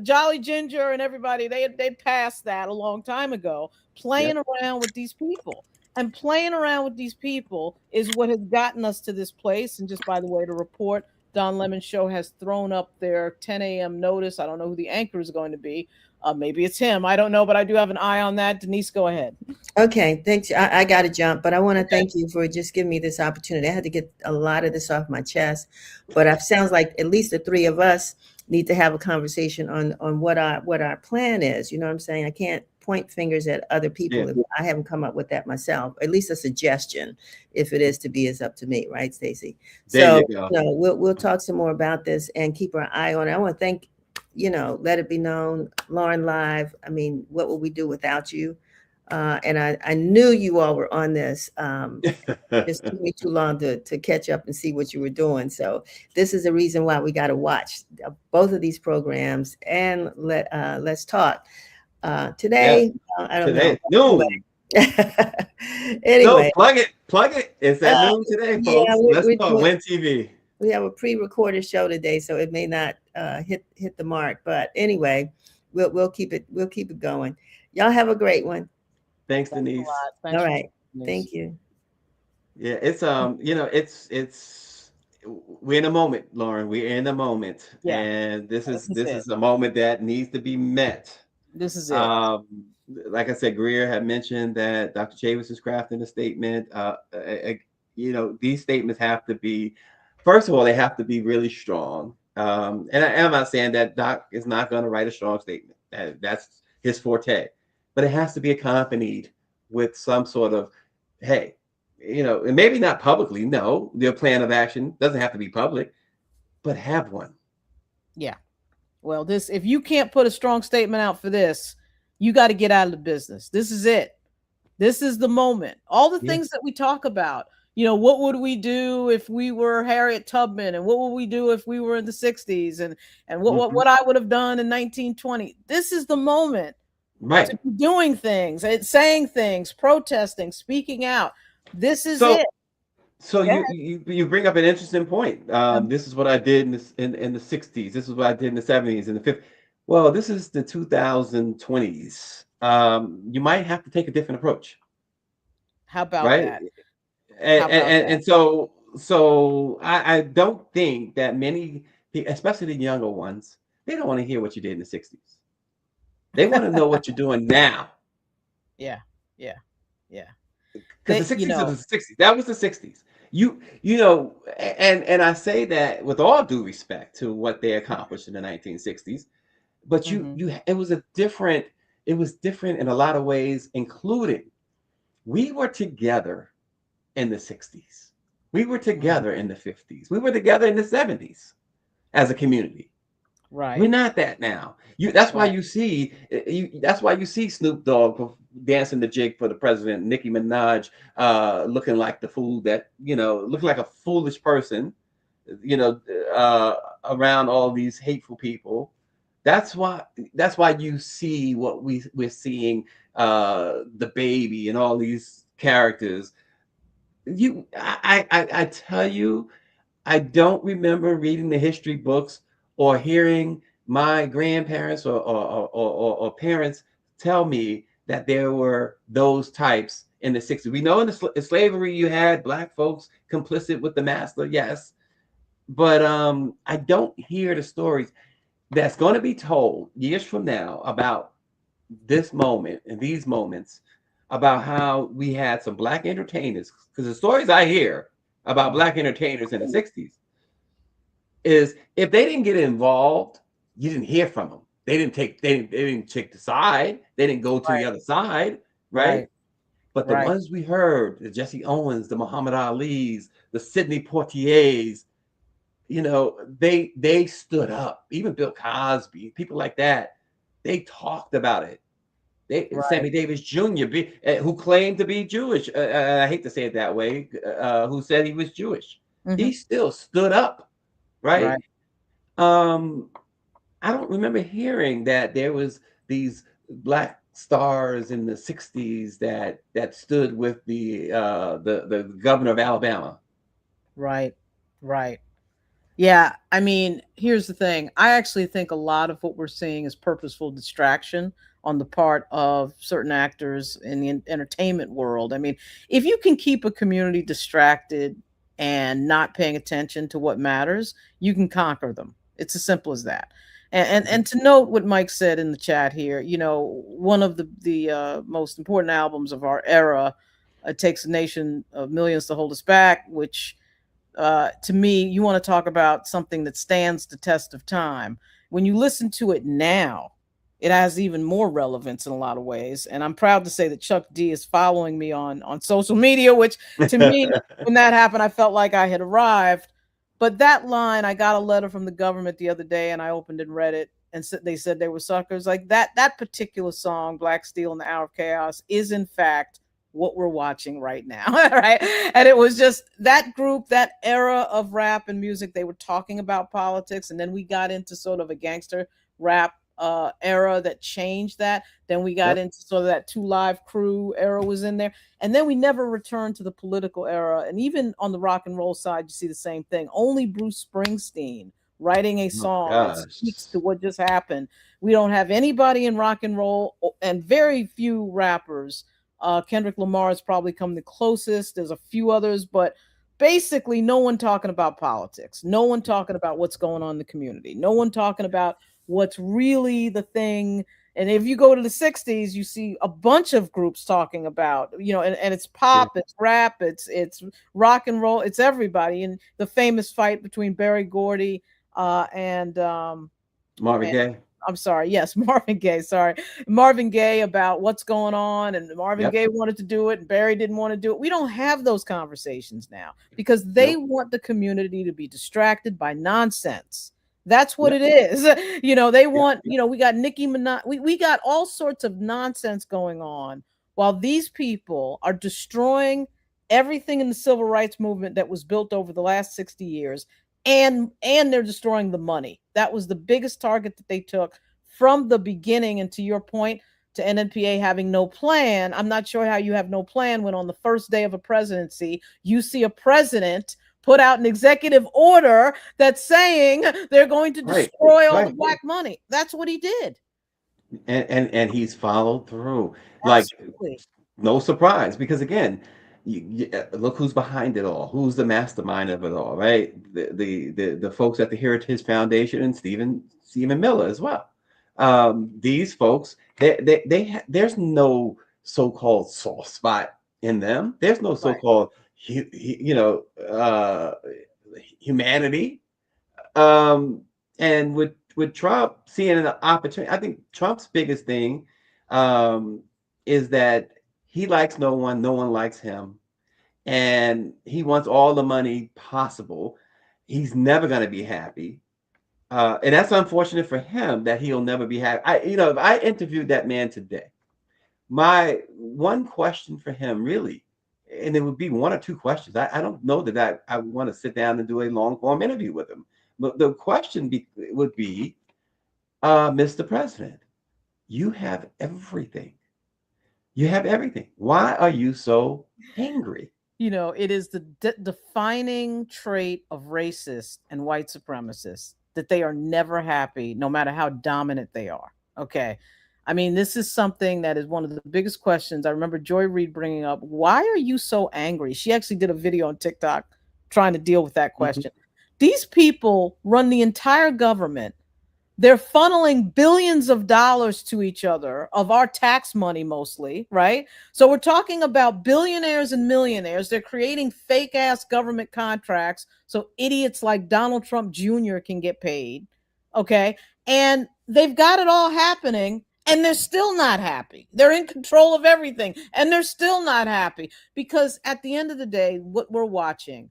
Jolly Ginger and everybody, they'd passed that a long time ago, playing around with these people. And playing around with these people is what has gotten us to this place. And just by the way, to report, Don Lemon show has thrown up their 10 a.m. notice. I don't know who the anchor is going to be. Maybe it's him. I don't know, but I do have an eye on that. Denise, go ahead. Okay, thanks. I got to jump, but I want to thank you for just giving me this opportunity. I had to get a lot of this off my chest, but it sounds like at least the three of us need to have a conversation on what our plan is. You know what I'm saying? I can't point fingers at other people if I haven't come up with that myself. At least a suggestion. If it is to be, is up to me, right, Stacey? There you go. We'll talk some more about this and keep our eye on it. I want to thank, Let It Be Known, Lauren Live. I mean, what would we do without you? And I knew you all were on this. It just took me too long to catch up and see what you were doing. So this is the reason why we got to watch both of these programs and let's talk. Today, I don't today, know. Noon. Anyway, no, plug it. It's at noon today, folks. Let's talk Win TV. We have a pre-recorded show today, so it may not hit the mark. But anyway, we'll keep it going. Y'all have a great one. Thanks, Denise. All right. Thank you. Yeah, it's it's we're in a moment, Lauren. We're in a moment. Yeah. And this is a moment that needs to be met. This is it. Like I said, Greer had mentioned that Dr. Chavis is crafting a statement. These statements have to be, first of all, they have to be really strong. And I'm not saying that Doc is not going to write a strong statement. That's his forte. But it has to be accompanied with some sort of, hey, and maybe not publicly. No, their plan of action doesn't have to be public, but have one. Yeah. Well, this, if you can't put a strong statement out for this, you got to get out of the business. This is it. This is the moment. All the Yeah. things that we talk about, what would we do if we were Harriet Tubman, and what would we do if we were in the 60s, and what I would have done in 1920. This is the moment Right. to be doing things, and saying things, protesting, speaking out. This is So it. so Yeah. you bring up an interesting point. This is what I did in the 60s. This is what I did in the 70s and the 50s. Well, this is the 2020s. You might have to take a different approach, How about right? that? And How about that? so I don't think that many, especially the younger ones, they don't want to hear what you did in the 60s. They want to know what you're doing now. Yeah. Yeah. Yeah. Because the 60s is the 60s. That was the 60s. And I say that with all due respect to what they accomplished in the 1960s, but it was different in a lot of ways, including we were together in the 60s. We were together in the 50s. We were together in the 70s as a community. Right. We're not that now. That's why you see Snoop Dogg dancing the jig for the president, Nicki Minaj looking like the fool that, looking like a foolish person, around all these hateful people. That's why you see what we're seeing, the baby and all these characters. I tell you, I don't remember reading the history books or hearing my grandparents or parents tell me that there were those types in the 60s. We know in the slavery you had black folks complicit with the master, yes, but I don't hear the stories that's going to be told years from now about this moment and these moments, about how we had some black entertainers. Because the stories I hear about black entertainers in the 60s is, if they didn't get involved, you didn't hear from them. They didn't take the side. They didn't go to the other side, right? But the ones we heard, the Jesse Owens, the Muhammad Ali's, the Sidney Poitiers, they stood up. Even Bill Cosby, people like that, they talked about it. Sammy Davis Jr., who claimed to be Jewish, I hate to say it that way, who said he was Jewish, he still stood up, right? I don't remember hearing that there was these black stars in the 60s that stood with the governor of Alabama. Right. Yeah, I mean, here's the thing. I actually think a lot of what we're seeing is purposeful distraction on the part of certain actors in the entertainment world. I mean, if you can keep a community distracted and not paying attention to what matters, you can conquer them. It's as simple as that. And to note what Mike said in the chat here, one of the most important albums of our era, It Takes a Nation of Millions to Hold Us Back, which to me, you want to talk about something that stands the test of time. When you listen to it now, it has even more relevance in a lot of ways. And I'm proud to say that Chuck D is following me on social media, which to me, when that happened, I felt like I had arrived. But that line, I got a letter from the government the other day, and I opened and read it, and they said they were suckers. Like that particular song, Black Steel and the Hour of Chaos, is in fact what we're watching right now. Right. And it was just that group, that era of rap and music, they were talking about politics. And then we got into sort of a gangster rap era that changed that. Then we got into sort of that 2 Live Crew era was in there. And then we never returned to the political era. And even on the rock and roll side, you see the same thing. Only Bruce Springsteen writing a song that speaks to what just happened. We don't have anybody in rock and roll, and very few rappers. Kendrick Lamar has probably come the closest. There's a few others, but basically no one talking about politics. No one talking about what's going on in the community. No one talking about what's really the thing. And if you go to the 60s, you see a bunch of groups talking about, and it's pop, it's rap, it's rock and roll, it's everybody. And the famous fight between Berry Gordy and Marvin Gaye. I'm sorry. Yes, Marvin Gaye. Sorry. Marvin Gaye, about what's going on. And Marvin Gaye wanted to do it and Barry didn't want to do it. We don't have those conversations now because they want the community to be distracted by nonsense. That's what Yeah. it is. You know, they want, you know, we got Nicki Minaj, we got all sorts of nonsense going on while these people are destroying everything in the civil rights movement that was built over the last 60 years, and they're destroying the money. That was the biggest target that they took from the beginning. And to your point, to NNPA having no plan, I'm not sure how you have no plan when on the first day of a presidency you see a president put out an executive order that's saying they're going to Right. destroy all the Right. black money. That's what he did. And he's followed through. Like, Absolutely. no surprise, because again, look who's behind it all. Who's the mastermind of it all, right? The folks at the Heritage Foundation and Stephen Miller as well. These folks, there's no so-called soft spot in them. There's no Right. so-called humanity. And with Trump seeing an opportunity, I think Trump's biggest thing is that he likes no one, no one likes him, and he wants all the money possible. He's never going to be happy. And that's unfortunate for him that he'll never be happy. If I interviewed that man today, my one question for him really, and it would be one or two questions. I don't know that I would want to sit down and do a long form interview with him. But the question would be, Mr. President, you have everything. You have everything. Why are you so angry? You know, it is the defining trait of racists and white supremacists that they are never happy, no matter how dominant they are. Okay. I mean, this is something that is one of the biggest questions. I remember Joy Reid bringing up, why are you so angry? She actually did a video on TikTok trying to deal with that question. These people run the entire government. They're funneling billions of dollars to each other of our tax money mostly, right? So we're talking about billionaires and millionaires. They're creating fake ass government contracts so idiots like Donald Trump Jr. can get paid. Okay. And they've got it all happening and they're still not happy. They're in control of everything and they're still not happy because at the end of the day, what we're watching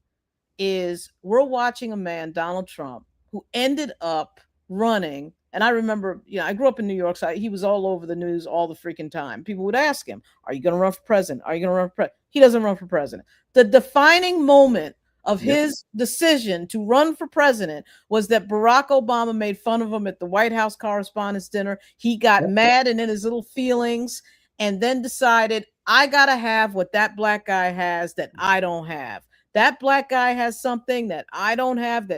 a man, Donald Trump, who ended up running. And I remember, I grew up in New York, so he was all over the news all the freaking time. People would ask him, are you going to run for president? Are you going to run for president? He doesn't run for president. The defining moment of his decision to run for president was that Barack Obama made fun of him at the White House Correspondents' Dinner. He got mad and in his little feelings and then decided, I got to have what that black guy has that I don't have. That black guy has something that I don't have.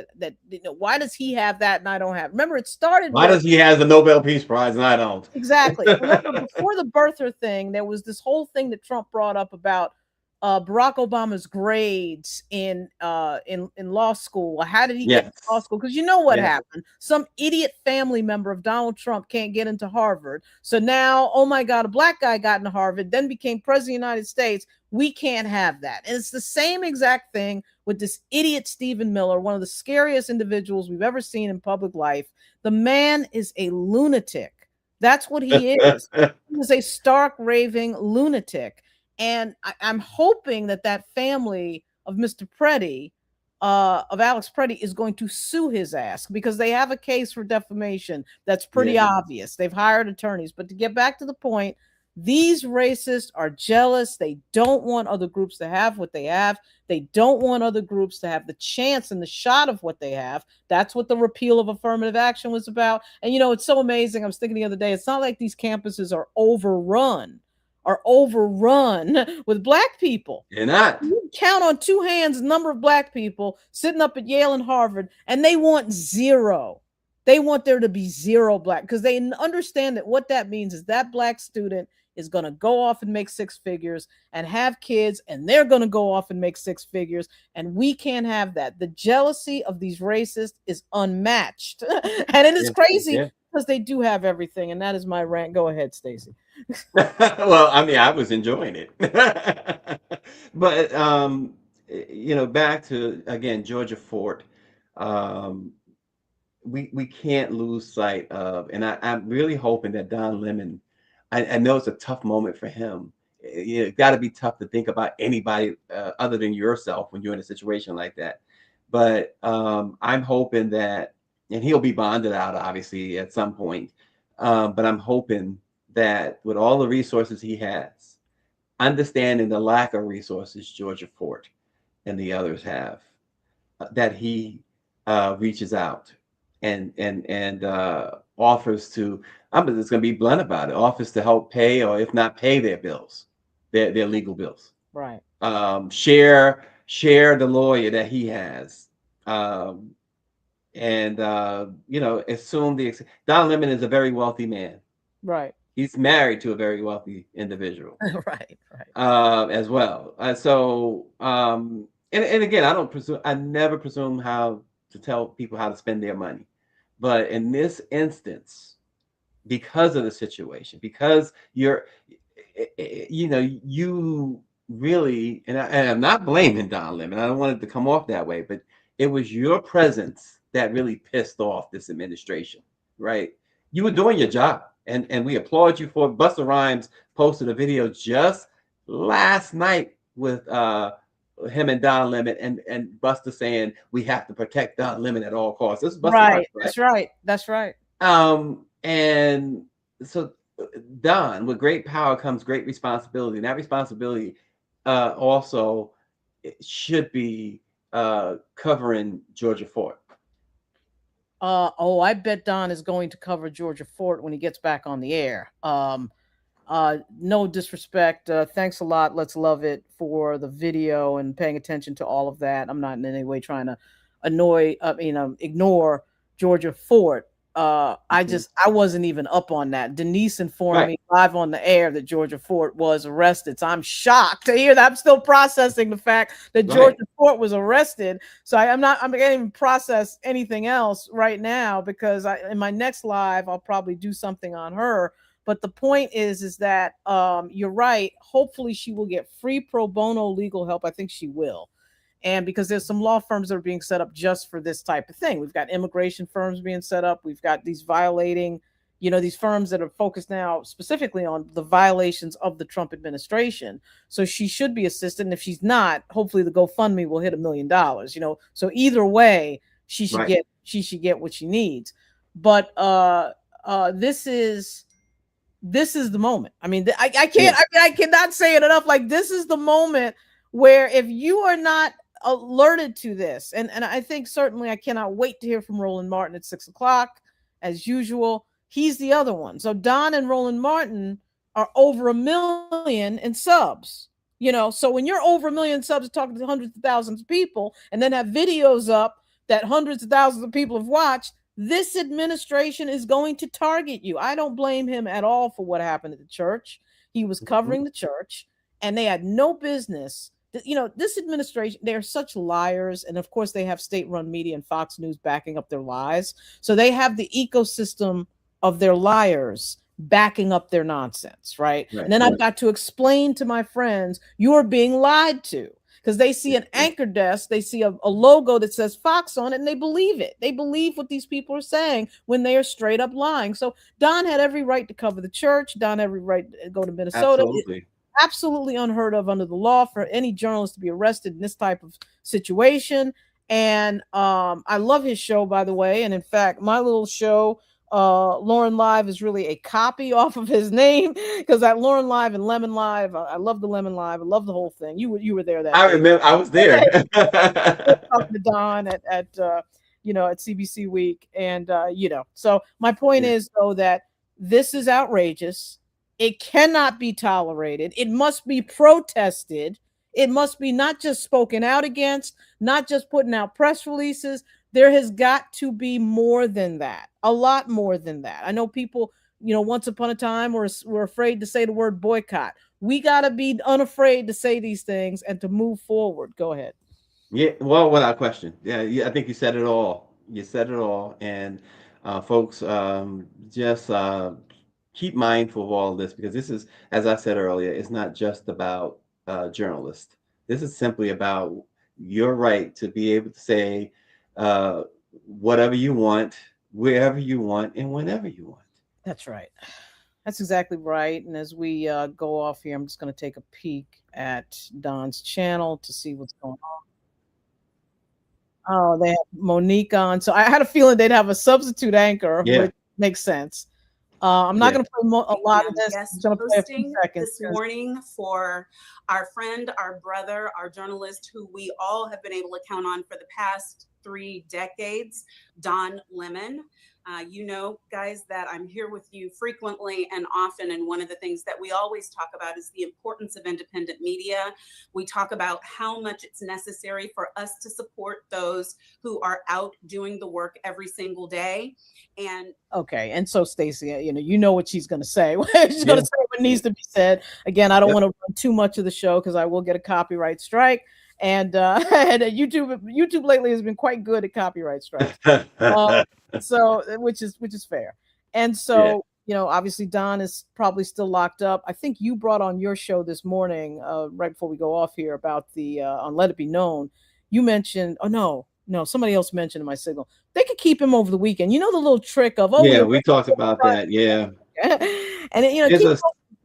Why does he have that and I don't have? Remember, it started. Why does he have the Nobel Peace Prize and I don't? Exactly. Remember, before the birther thing, there was this whole thing that Trump brought up about Barack Obama's grades in law school. How did he get into law school? Because you know what happened? Some idiot family member of Donald Trump can't get into Harvard. So now, oh my God, a black guy got into Harvard, then became president of the United States. We can't have that. And it's the same exact thing with this idiot Stephen Miller, one of the scariest individuals we've ever seen in public life. The man is a lunatic. That's what he is. He is a stark, raving lunatic. And I'm hoping that family of Mr. Preddy, of Alex Preddy, is going to sue his ass because they have a case for defamation that's pretty obvious. They've hired attorneys. But to get back to the point, these racists are jealous. They don't want other groups to have what they have. They don't want other groups to have the chance and the shot of what they have. That's what the repeal of affirmative action was about. And, it's so amazing. I was thinking the other day, it's not like these campuses are overrun with black people. You're not. You count on two hands the number of black people sitting up at Yale and Harvard, and they want zero. They want there to be zero black because they understand that what that means is that black student is going to go off and make six figures and have kids, and they're going to go off and make six figures, and we can't have that. The jealousy of these racists is unmatched, and it is crazy because they do have everything, and that is my rant. Go ahead, Stacey. Well, I mean, I was enjoying it. But back to again Georgia Fort. We can't lose sight of, and I'm really hoping that Don Lemon, I know it's a tough moment for him. It's got to be tough to think about anybody other than yourself when you're in a situation like that. But I'm hoping that and he'll be bonded out obviously at some point. But I'm hoping that with all the resources he has, understanding the lack of resources Georgia Fort and the others have, that he reaches out and offers to. I'm just going to be blunt about it. Offers to help pay, or if not pay, their bills, their legal bills. Right. Share the lawyer that he has, and assume Don Lemon is a very wealthy man. Right. He's married to a very wealthy individual. Right. As well. And again, I never presume how to tell people how to spend their money. But in this instance, because of the situation, because you really, and I'm not blaming Don Lemon. I don't want it to come off that way, but it was your presence that really pissed off this administration, right? You were doing your job, and we applaud you for it. Busta Rhymes posted a video just last night with him and Don Lemon, and Busta saying we have to protect Don Lemon at all costs. This is Busta Right. Rhymes, right? That's right. And so Don, with great power comes great responsibility, and that responsibility also should be covering Georgia Fort. I bet Don is going to cover Georgia Fort when he gets back on the air. No disrespect. Thanks a lot. Let's love it for the video and paying attention to all of that. I'm not in any way trying to ignore Georgia Fort. I wasn't even up on that. Denise informed me live on the air that Georgia Fort was arrested. So I'm shocked to hear that. I'm still processing the fact that Georgia Fort was arrested. So I can't even process anything else right now, because in my next live, I'll probably do something on her. But the point is that you're right. Hopefully she will get free pro bono legal help. I think she will. And because there's some law firms that are being set up just for this type of thing. We've got immigration firms being set up. We've got these these firms that are focused now specifically on the violations of the Trump administration. So she should be assisted. And if she's not, hopefully the GoFundMe will hit $1 million. So either way, she should get what she needs. But this is the moment. I mean, I cannot say it enough. Like, this is the moment where if you are not alerted to this, and I think certainly I cannot wait to hear from Roland Martin at 6:00 as usual. He's the other one. So Don and Roland Martin are over 1 million in subs. So when you're over 1 million subs, talking to hundreds of thousands of people, and then have videos up that hundreds of thousands of people have watched, this administration is going to target you. I don't blame him at all for what happened at the church. He was covering the church, and they had no business. This administration, they're such liars. And of course, they have state-run media and Fox News backing up their lies. So they have the ecosystem of their liars backing up their nonsense, right? And then I've got to explain to my friends, you are being lied to. Because they see an anchor desk, they see a logo that says Fox on it, and they believe it. They believe what these people are saying when they are straight up lying. So Don had every right to cover the church. Don had every right to go to Minnesota. Absolutely unheard of under the law for any journalist to be arrested in this type of situation. And I love his show, by the way. And in fact, my little show, Lauren Live, is really a copy off of his name, because that Lauren Live and Lemon Live, I love the Lemon Live. I love the whole thing. You were there that I day. remember, I was there. Talking to Don at CBC Week, and So my point is, though, that this is outrageous. It cannot be tolerated. It must be protested. It must be not just spoken out against, not just putting out press releases. There has got to be more than that, a lot more than that. I know people, once upon a time were afraid to say the word boycott. We got to be unafraid to say these things and to move forward. Go ahead. Yeah, well, without question. Yeah, I think you said it all. You said it all. And folks, just keep mindful of all of this, because this is, as I said earlier, it's not just about journalists. This is simply about your right to be able to say whatever you want, wherever you want, and whenever you want. That's right. That's exactly right. And as we go off here, I'm just going to take a peek at Don's channel to see what's going Oh, they have Monique on. So I had a feeling they'd have a substitute anchor, Yeah. which makes sense. I'm not Yeah. going to play a lot of And this. I'm guest going to play a few hosting seconds. this morning for our friend, our brother, our journalist, who we all have been able to count on for the past 3 decades, Don Lemon. You know, guys, that I'm here with you frequently and often. And one of the things that we always talk about is the importance of independent media. We talk about how much it's necessary for us to support those who are out doing the work every single day. And Okay, and so Stacey, you know what she's going to say. She's going Yeah. to say what needs to be said. Again, I don't want to run too much of the show because I will get a copyright strike. And and YouTube lately has been quite good at copyright strikes. So which is fair. And Yeah. so, obviously Don is probably still locked up. I think you brought on your show this morning, right before we go off here, about the on Let It Be Known. You mentioned, oh no, somebody else mentioned in my signal. They could keep him over the weekend. You know the little trick of, oh, Yeah, we we talked about that. Yeah. and Here's keep a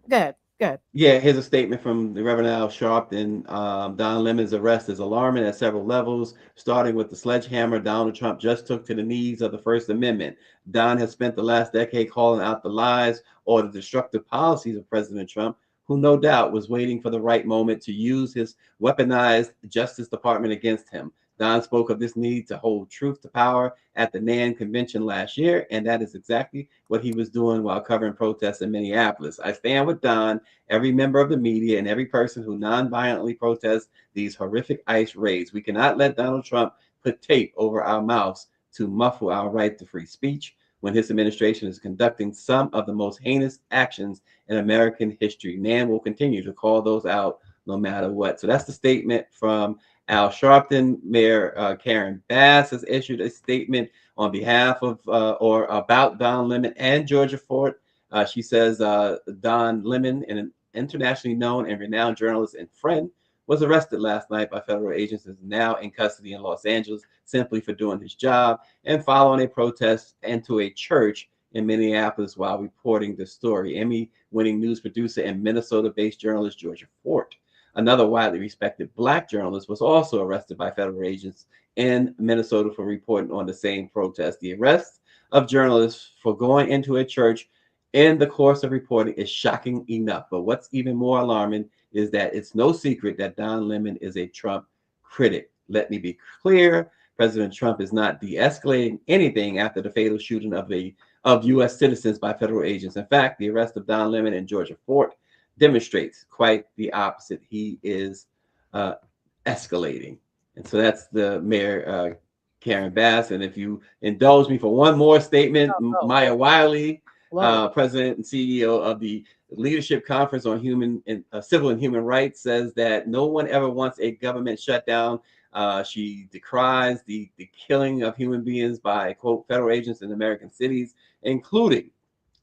go ahead. Go ahead. Yeah, here's a statement from the Reverend Al Sharpton. Don Lemon's arrest is alarming at several levels, starting with the sledgehammer Donald Trump just took to the knees of the First Amendment. Don has spent the last decade calling out the lies or the destructive policies of President Trump, who no doubt was waiting for the right moment to use his weaponized Justice Department against him. Don spoke of this need to hold truth to power at the NAN convention last year, and that is exactly what he was doing while covering protests in Minneapolis. I stand with Don, every member of the media, and every person who non-violently protests these horrific ICE raids. We cannot let Donald Trump put tape over our mouths to muffle our right to free speech when his administration is conducting some of the most heinous actions in American history. NAN will continue to call those out no matter what. So that's the statement from Al Sharpton. Mayor Karen Bass has issued a statement on behalf of or about Don Lemon and Georgia Fort. She says Don Lemon, an internationally known and renowned journalist and friend, was arrested last night by federal agents and is now in custody in Los Angeles simply for doing his job and following a protest into a church in Minneapolis while reporting the story. Emmy-winning news producer and Minnesota-based journalist Georgia Fort, another widely respected Black journalist, was also arrested by federal agents in Minnesota for reporting on the same protest. The arrest of journalists for going into a church in the course of reporting is shocking enough. But what's even more alarming is that it's no secret that Don Lemon is a Trump critic. Let me be clear. President Trump is not de-escalating anything after the fatal shooting of U.S. citizens by federal agents. In fact, the arrest of Don Lemon and Georgia Fort demonstrates quite the opposite. He is escalating. And so that's the Mayor Karen Bass. And if you indulge me for one more statement, Maya Wiley, President and CEO of the Leadership Conference on Civil and Human Rights, says that no one ever wants a government shutdown. She decries the killing of human beings by, quote, federal agents in American cities, including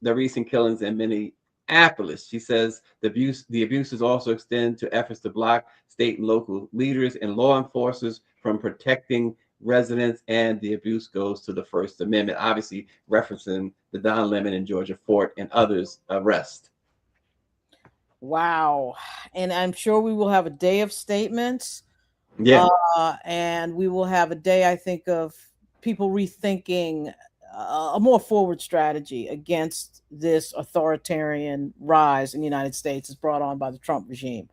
the recent killings in Minneapolis. She says the abuses also extend to efforts to block state and local leaders and law enforcers from protecting residents, and the abuse goes to the First Amendment, obviously referencing the Don Lemon and Georgia Fort and others arrest. Wow. And I'm sure we will have a day of statements. Yeah. And we will have a day, I think, of people rethinking a more forward strategy against this authoritarian rise in the United States as brought on by the Trump regime.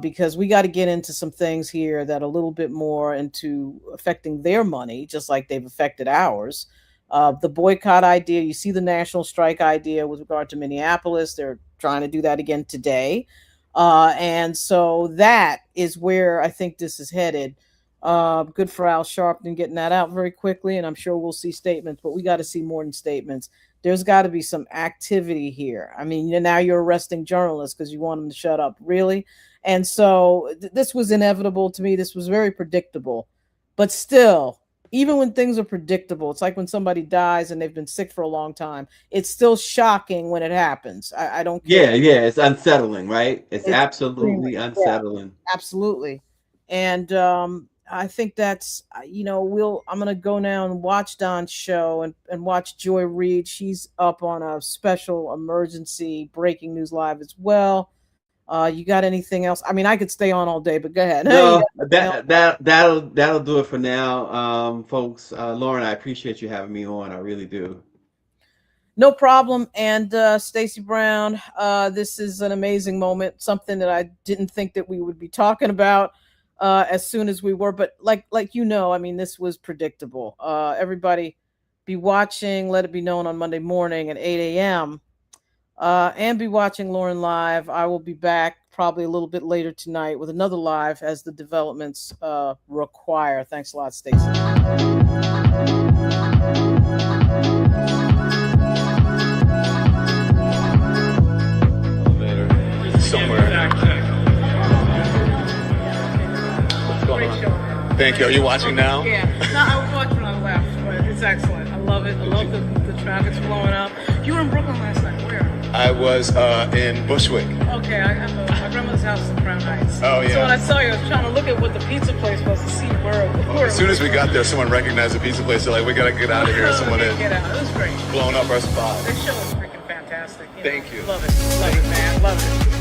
Because we got to get into some things here that are a little bit more into affecting their money, just like they've affected ours. The boycott idea, you see the national strike idea with regard to Minneapolis. They're trying to do that again today. And so that is where I think this is headed. Good for Al Sharpton getting that out very quickly, and I'm sure we'll see statements, but we got to see more than statements. There's got to be some activity here. I mean, now you're arresting journalists because you want them to shut up, really? And so this was inevitable to me. This was very predictable. But still, even when things are predictable, it's like when somebody dies and they've been sick for a long time. It's still shocking when it happens. I don't care. Yeah, it's unsettling, right? It's absolutely extremely, unsettling. Absolutely. And I think that's I'm gonna go now and watch Don's show and watch Joy Reid. She's up on a special emergency breaking news live as well. You got anything else? I mean, I could stay on all day, but go ahead. No, You got- that'll do it for now, folks. Lauren, I appreciate you having me on. I really do. No problem. And Stacey Brown, this is an amazing moment, something that I didn't think that we would be talking about as soon as we were. But like I mean, this was predictable. Everybody be watching Let It Be Known on Monday morning at 8 a.m. And be watching Lauren live. I will be back probably a little bit later tonight with another live as the developments require. Thanks a lot, Stacey. Somewhere. What's going on? Thank you. Are you watching now? Yeah. No, I was watching when I left, but it's excellent. I love it. I love the traffic's blowing up. You were in Brooklyn last night. Where? I was in Bushwick. Okay, I have my grandmother's house in Crown Heights. Oh, yeah. So when I saw you, I was trying to look at what the pizza place was to see where. As soon as we got there, someone recognized the pizza place. They're like, we got to get out of here. Someone had Get out. It was great. blown up our spot. This show was freaking fantastic. Thank you. Love it. Love it, man. Love it.